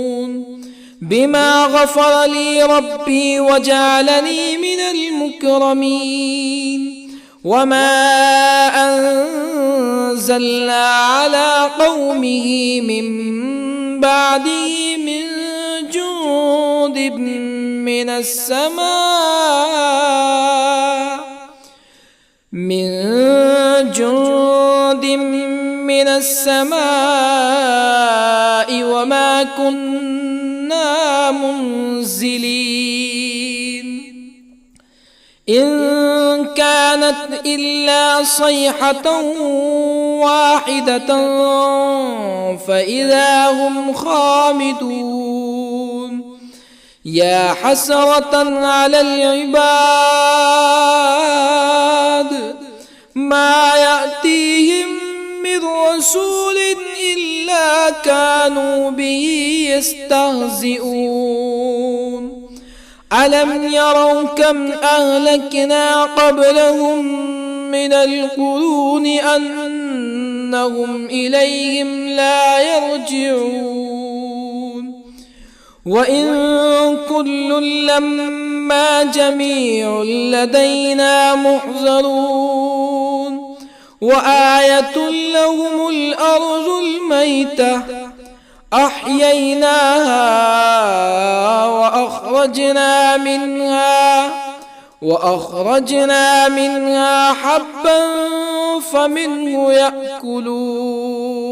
بما غفر لي ربي وجعلني من المكرمين. وما أنزلنا على قومه من بعده من جند من السماء وما كنا منزلين. إن كانت إلا صيحة واحدة فإذا هم خامدون. يا حسرة على العباد ما يأتيهم من رسول إلا كانوا به يستهزئون. ألم يروا كم أهلكنا قبلهم من القرون أنهم إليهم لا يرجعون. وإن كل لما جميع لدينا محضرون. وآية لهم الأرض الميتة أحييناها وأخرجنا منها حبا فمنه يأكلون.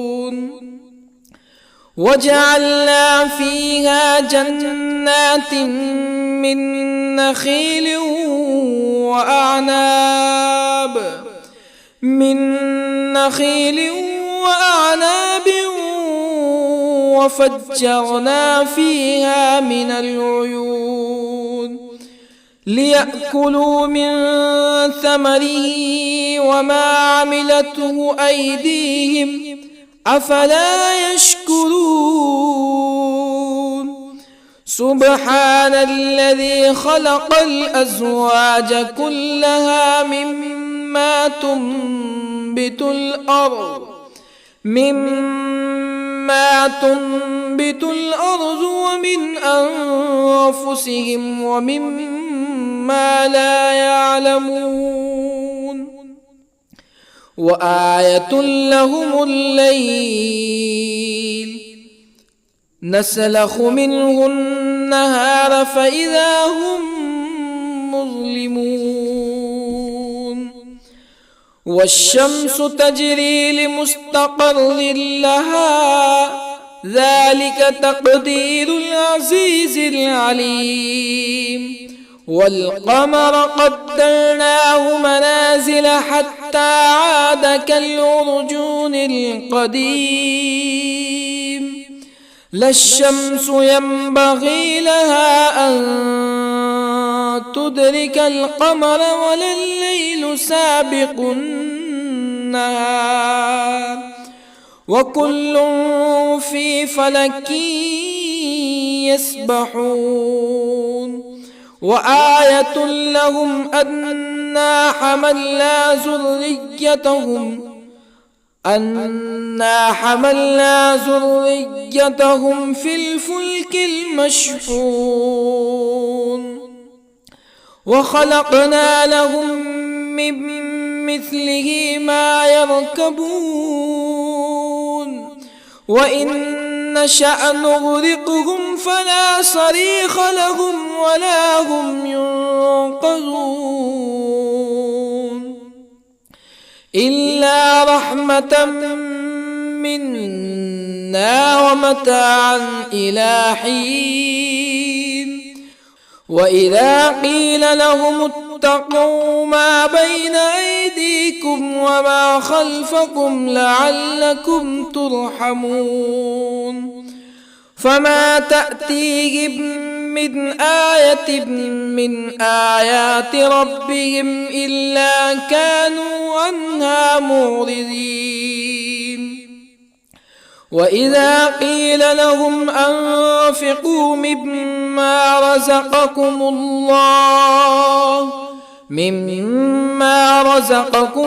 وجعلنا فيها جنات من نخيل وأعناب وفجرنا فيها من العيون ليأكلوا من ثمره وما عملته أيديهم أفلا يشكرون. سبحان الذي خلق الأزواج كلها مما تنبت الأرض ومن أنفسهم ومما لا يعلمون. وآية لهم الليل نسلخ منه النهار فإذا هم مظلمون. والشمس تجري لمستقر لها ذلك تقدير العزيز العليم. والقمر قدرناه منازل حتى عاد كالعرجون القديم. لا الشمس ينبغي لها أن تدرك القمر ولا الليل سابق النهار وكل في فلك يسبحون. وآية لهم أنا حملنا ذريتهم في الفلك المشحون وخلقنا لهم من مثله ما يركبون وإن نشأ نغرقهم فلا صريخ لهم ولا هم ينقذون إلا رحمة منا ومتاعا إلى حين. وإذا قيل لهم اتقوا ما بين أيديكم وما خلفكم لعلكم ترحمون فما تأتيهم من آية من آيات ربهم إلا كانوا عنها معرضين. وإذا قيل لهم أنفقوا مما رزقكم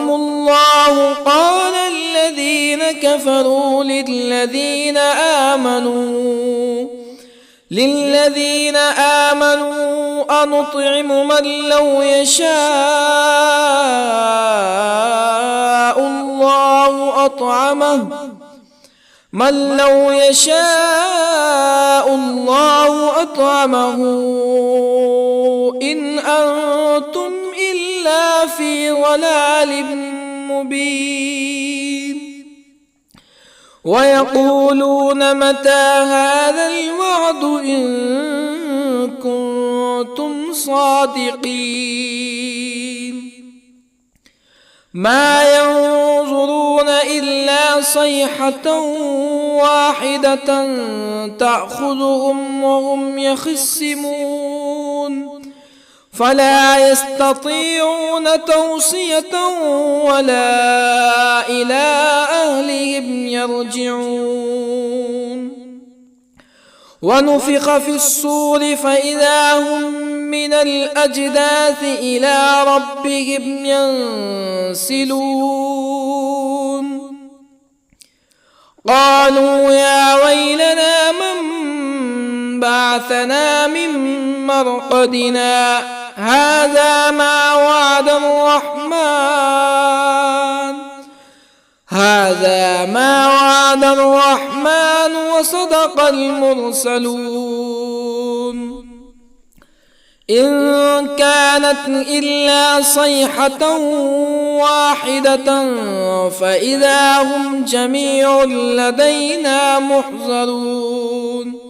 الله قال الذين كفروا للذين آمنوا أنطعم من لو يشاء الله أطعمه إن أنتم إلا في ضلال مبين. ويقولون متى هذا الوعد إن كنتم صادقين. ما ينظرون إلا صيحة واحدة تأخذهم وهم يخصمون فلا يستطيعون توصية ولا إلى أهلهم يرجعون. ونفخ في الصور فإذا هم من الأجداث إلى ربهم ينسلون. قالوا يا ويلنا من بعثنا من مرقدنا هذا ما وعد الرحمن وصدق المرسلون. إن كانت إلا صيحة واحدة فإذا هم جميع لدينا محضرون.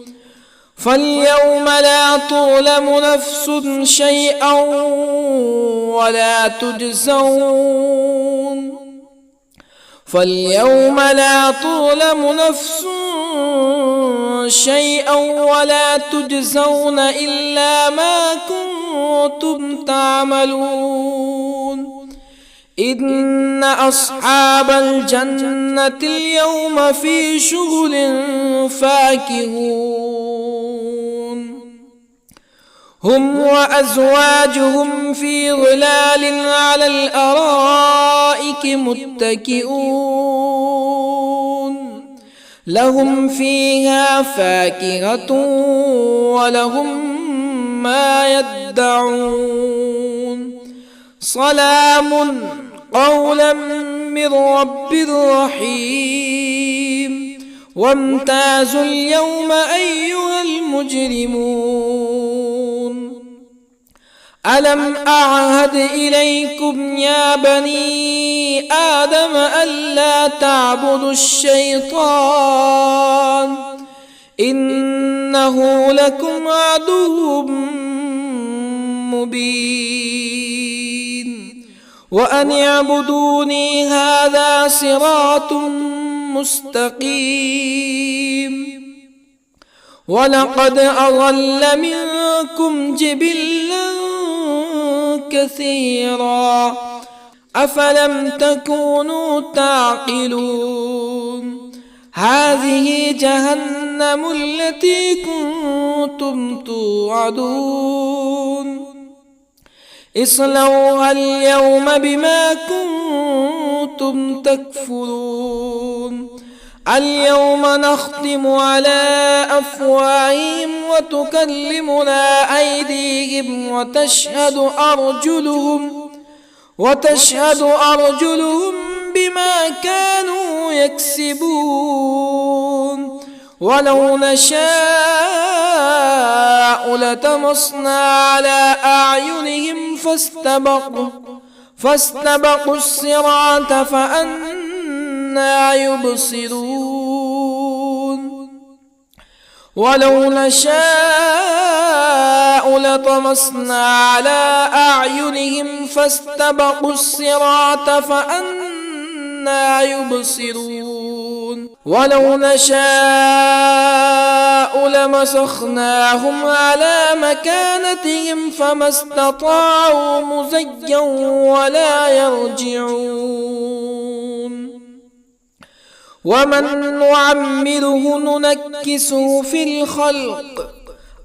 فاليوم لا تظلم نفس شيئا ولا تجزون إلا ما كنتم تعملون. إن أصحاب الجنة اليوم في شغل فاكهون هم وأزواجهم في ظلال على الأرائك متكئون لهم فيها فاكهة ولهم ما يدعون. سلام قولا من رب رحيم. وامتازوا اليوم أيها المجرمون. ألم أعهد إليكم يا بني آدم ألا تعبدوا الشيطان إنه لكم عدو مبين وأن اعبدوني هذا صراط مستقيم ولقد أضل منكم جبلا كثيرا أفلم تكونوا تعقلون هذه جهنم التي كنتم توعدون اصلوها اليوم بما كنتم تكفرون اليوم نختم على أفواههم وتكلمنا أيديهم وتشهد أرجلهم بما كانوا يكسبون ولو نشاء لطمسنا على أعينهم فاستبقوا الصراط فأنى يبصرون ولو نشاء لطمسنا على أعينهم فاستبقوا الصراط فأنى يبصرون ولو نشاء لمسخناهم على مكانتهم فما استطاعوا مزيا ولا يرجعون ومن نعمره ننكسه في الخلق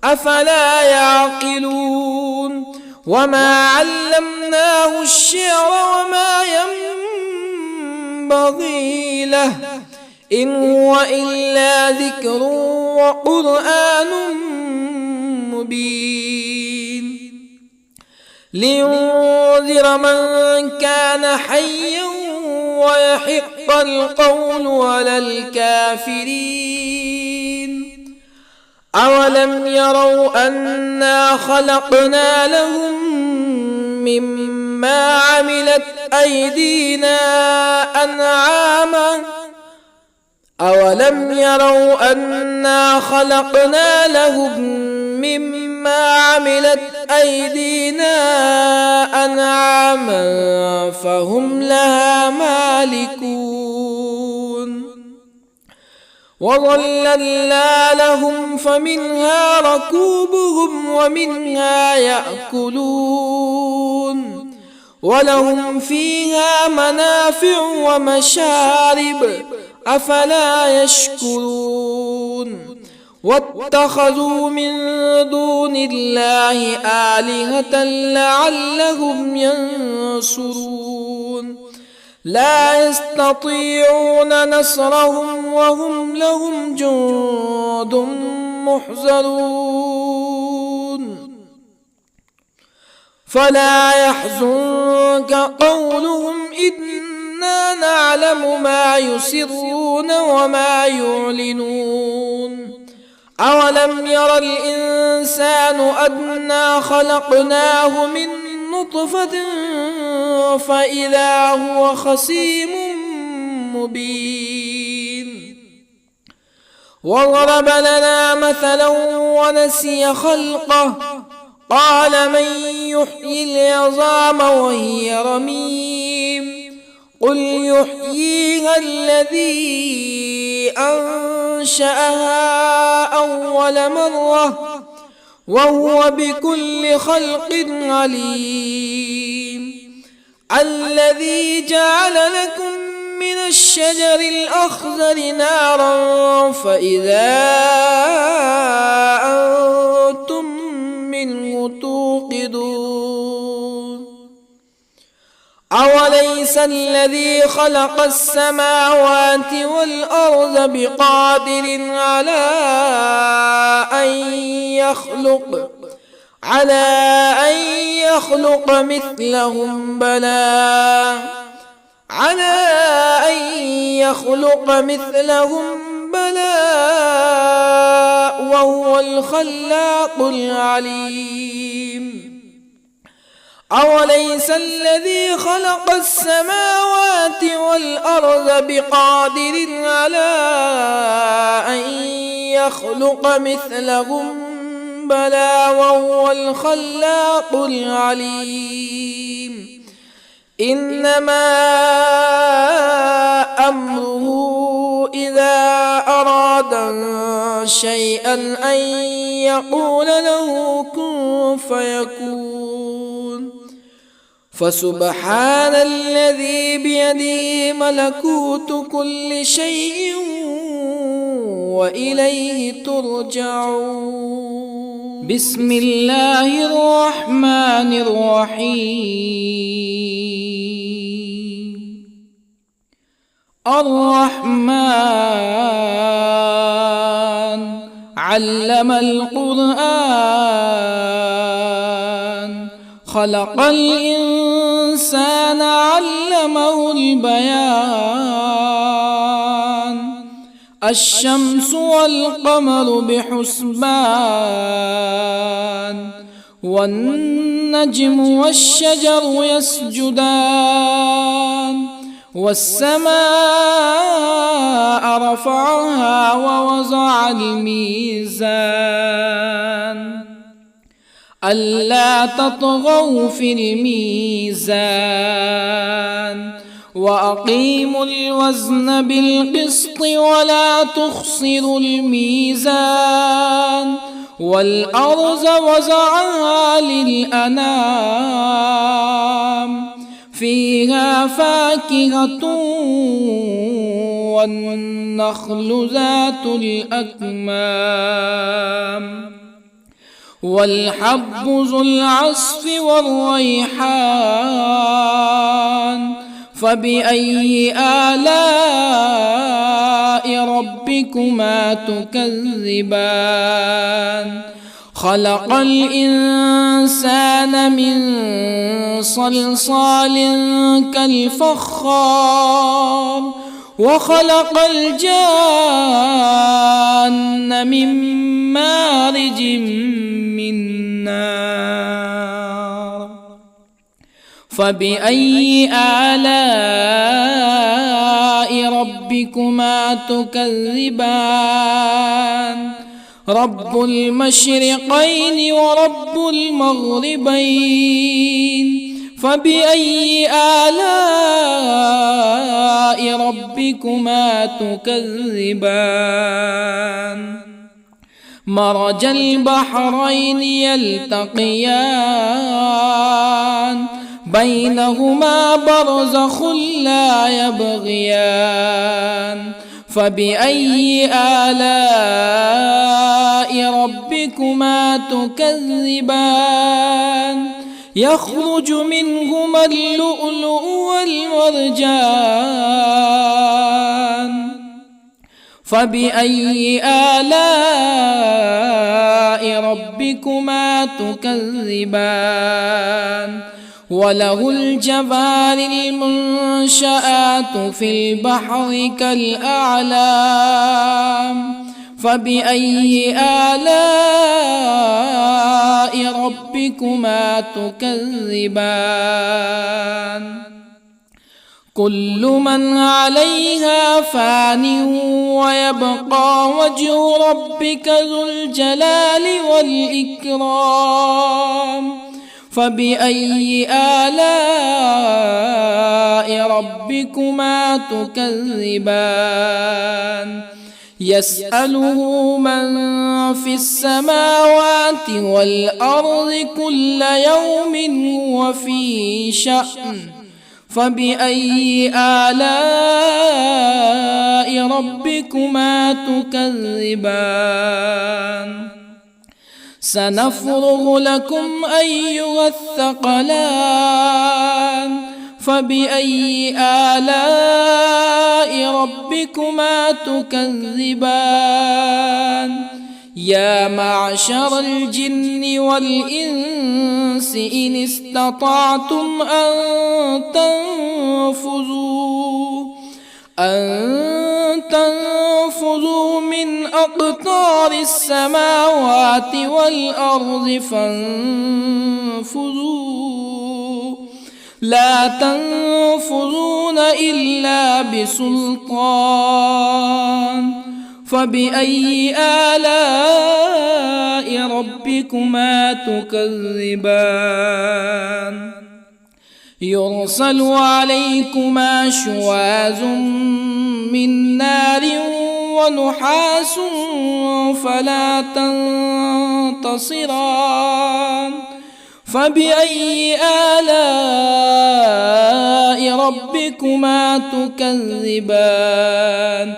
أفلا يعقلون وما علمناه الشعر وما ينبغي له إن هو إلا ذكر وقرآن مبين لينذر من كان حيا ويحق القول على الكافرين أولم يروا أنا خلقنا لهم مما عملت أيدينا أنعاما أولم يروا أنا خلقنا لهم مما عملت أيدينا أنعاما فهم لها مالكون وظللنا لهم فمنها ركوبهم ومنها يأكلون ولهم فيها منافع ومشارب أفلا يشكرون واتخذوا من دون الله آلهة لعلهم ينصرون لا يستطيعون نصرهم وهم لهم جند محضرون فلا يحزنك قولهم إنا نعلم ما يسرون وما يعلنون أولم ير الإنسان أنا خلقناه من نطفة فإذا هو خصيم مبين وضرب لنا مثلا ونسي خلقه قال من يحيي العظام وهي رميم قل يحييها الذي أنشأها أول مرة وهو بكل خلق عليم الذي جعل لكم من الشجر الأخضر نارا فإذا أنتم منه توقدون أوليس الذي خلق السماوات والأرض بقادر على أن يخلق مثلهم بلى وهو الخلاق العليم أوليس الذي خلق السماوات والأرض بقادر على أن يخلق مثلهم بلى وهو الخلاق العليم إنما أمره إذا أراد شيئا أن يقول له كن فيكون فسبحان الذي بيده ملكوت كل شيء وإليه ترجعون. بسم الله الرحمن الرحيم. الرحمن علم القرآن خلق الإنسان علمه البيان الشمس والقمر بحسبان والنجم والشجر يسجدان والسماء رفعها ووضع الميزان ألا تطغوا في الميزان وأقيموا الوزن بالقسط ولا تخسروا الميزان والأرض وضعها للأنام فيها فاكهة والنخل ذات الأكمام والحب ذو العصف والريحان فبأي آلاء ربكما تكذبان خلق الإنسان من صلصال كالفخار وخلق الجان من مارج من نار فبأي آلاء ربكما تكذبان رب المشرقين ورب المغربين فبأي آلاء ربكما تكذبان مرج البحرين يلتقيان بينهما برزخ لا يبغيان فبأي آلاء ربكما تكذبان يخرج منهما اللؤلؤ والمرجان فبأي آلاء ربكما تكذبان وله الجوار المنشآت في البحر كالأعلام فبأي آلاء ربكما تكذبان كل من عليها فان ويبقى وجه ربك ذو الجلال والإكرام فبأي آلاء ربكما تكذبان يسأله من في السماوات والأرض كل يوم هو في شأن فبأي آلاء ربكما تكذبان سنفرغ لكم أيها الثقلان فبأي آلاء ربكما تكذبان يا معشر الجن والإنس إن استطعتم أن تنفذوا من أقطار السماوات والأرض فانفذوا لا تنفذون إلا بسلطان فبأي آلاء ربكما تكذبان يرسل عليكما شواظ من نار ونحاس فلا تنتصران فبأي آلاء ربكما تكذبان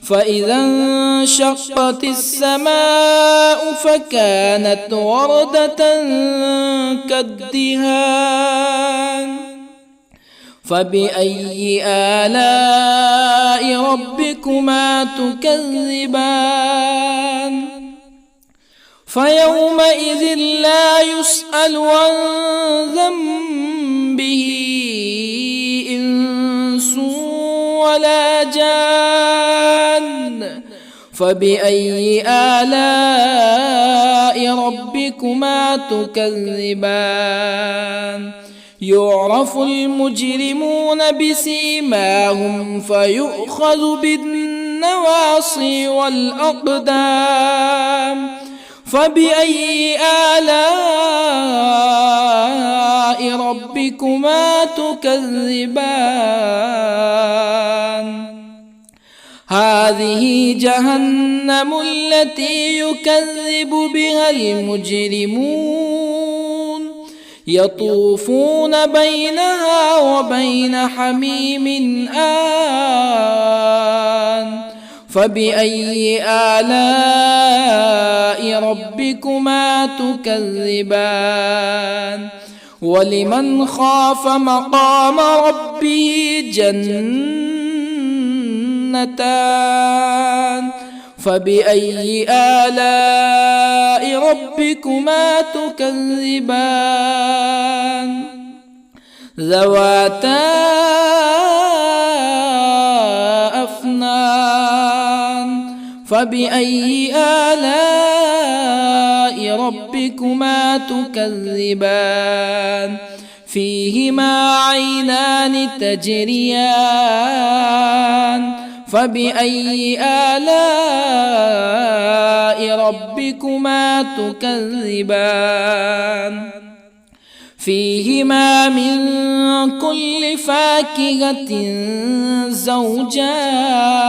فإذا انشقت السماء فكانت وردة كالدهان فبأي آلاء ربكما تكذبان فيومئذ لا يسأل عن ذنبه إنس ولا جان فبأي آلاء ربكما تكذبان يعرف المجرمون بسيماهم فيؤخذ بالنواصي والأقدام فبأي آلاء ربكما تكذبان هذه جهنم التي يكذب بها المجرمون يطوفون بينها وبين حميم آن فبأي آلاء ربكما تكذبان ولمن خاف مقام ربه جنتان فبأي آلاء ربكما تكذبان ذواتا أفنان فبأي آلاء ربكما تكذبان فيهما عينان تجريان فبأي آلاء ربكما تكذبان فيهما من كل فاكهة زوجان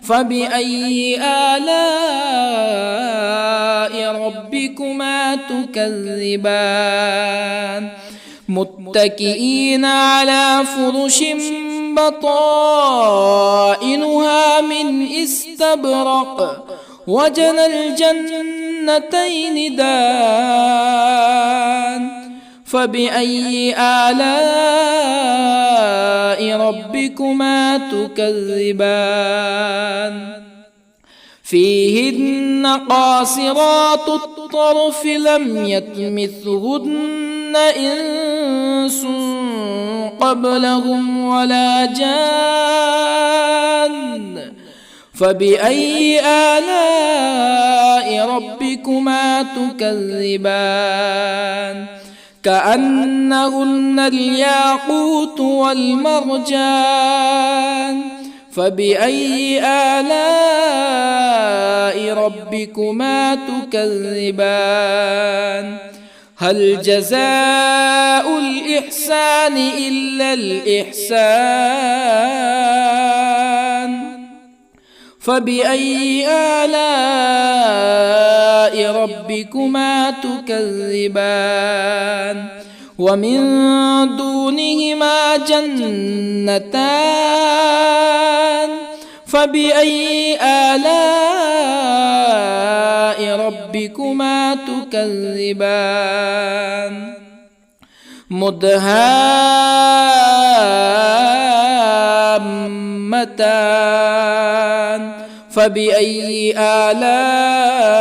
فبأي آلاء ربكما تكذبان متكئين على فرش بطائنها من استبرق وجنى الجنتين دان فبأي آلاء ربكما تكذبان فيهن قاصرات الطرف لم يطمثهن إنس قبلهم ولا جان فبأي آلاء ربكما تكذبان كأنهن الياقوت والمرجان فبأي آلاء ربكما تكذبان هل جزاء الإحسان إلا الإحسان فبأي آلاء ربكما تكذبان ومن دونهما جنتان فبأي آلاء ربكما تكذبان مدهامتان فبأي آلاء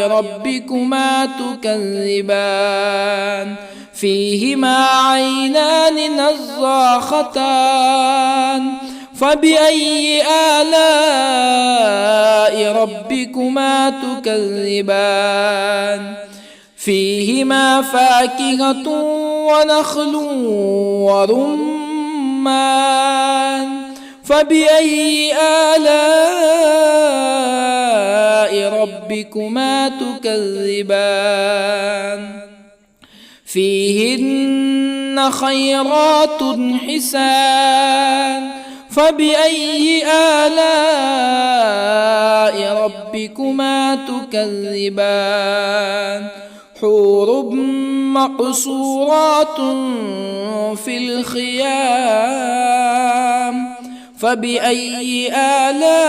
ربكما تكذبان فيهما عينان نضاختان فبأي آلاء ربكما تكذبان فيهما فاكهة ونخل ورمان فبأي آلاء ربكما تكذبان فيهن خيرات حسان فبأي آلاء ربكما تكذبان حور مقصورات في الخيام فبأي آلاء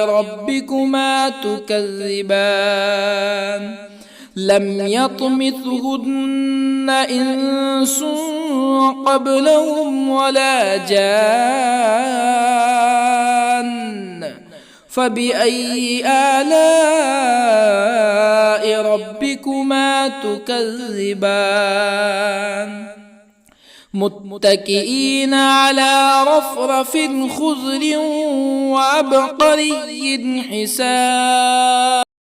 ربكما تكذبان لم يطمثهن إنس قبلهم ولا جان فبأي آلاء ربكما تكذبان متكئين على رفرف خضر وعبقري حسان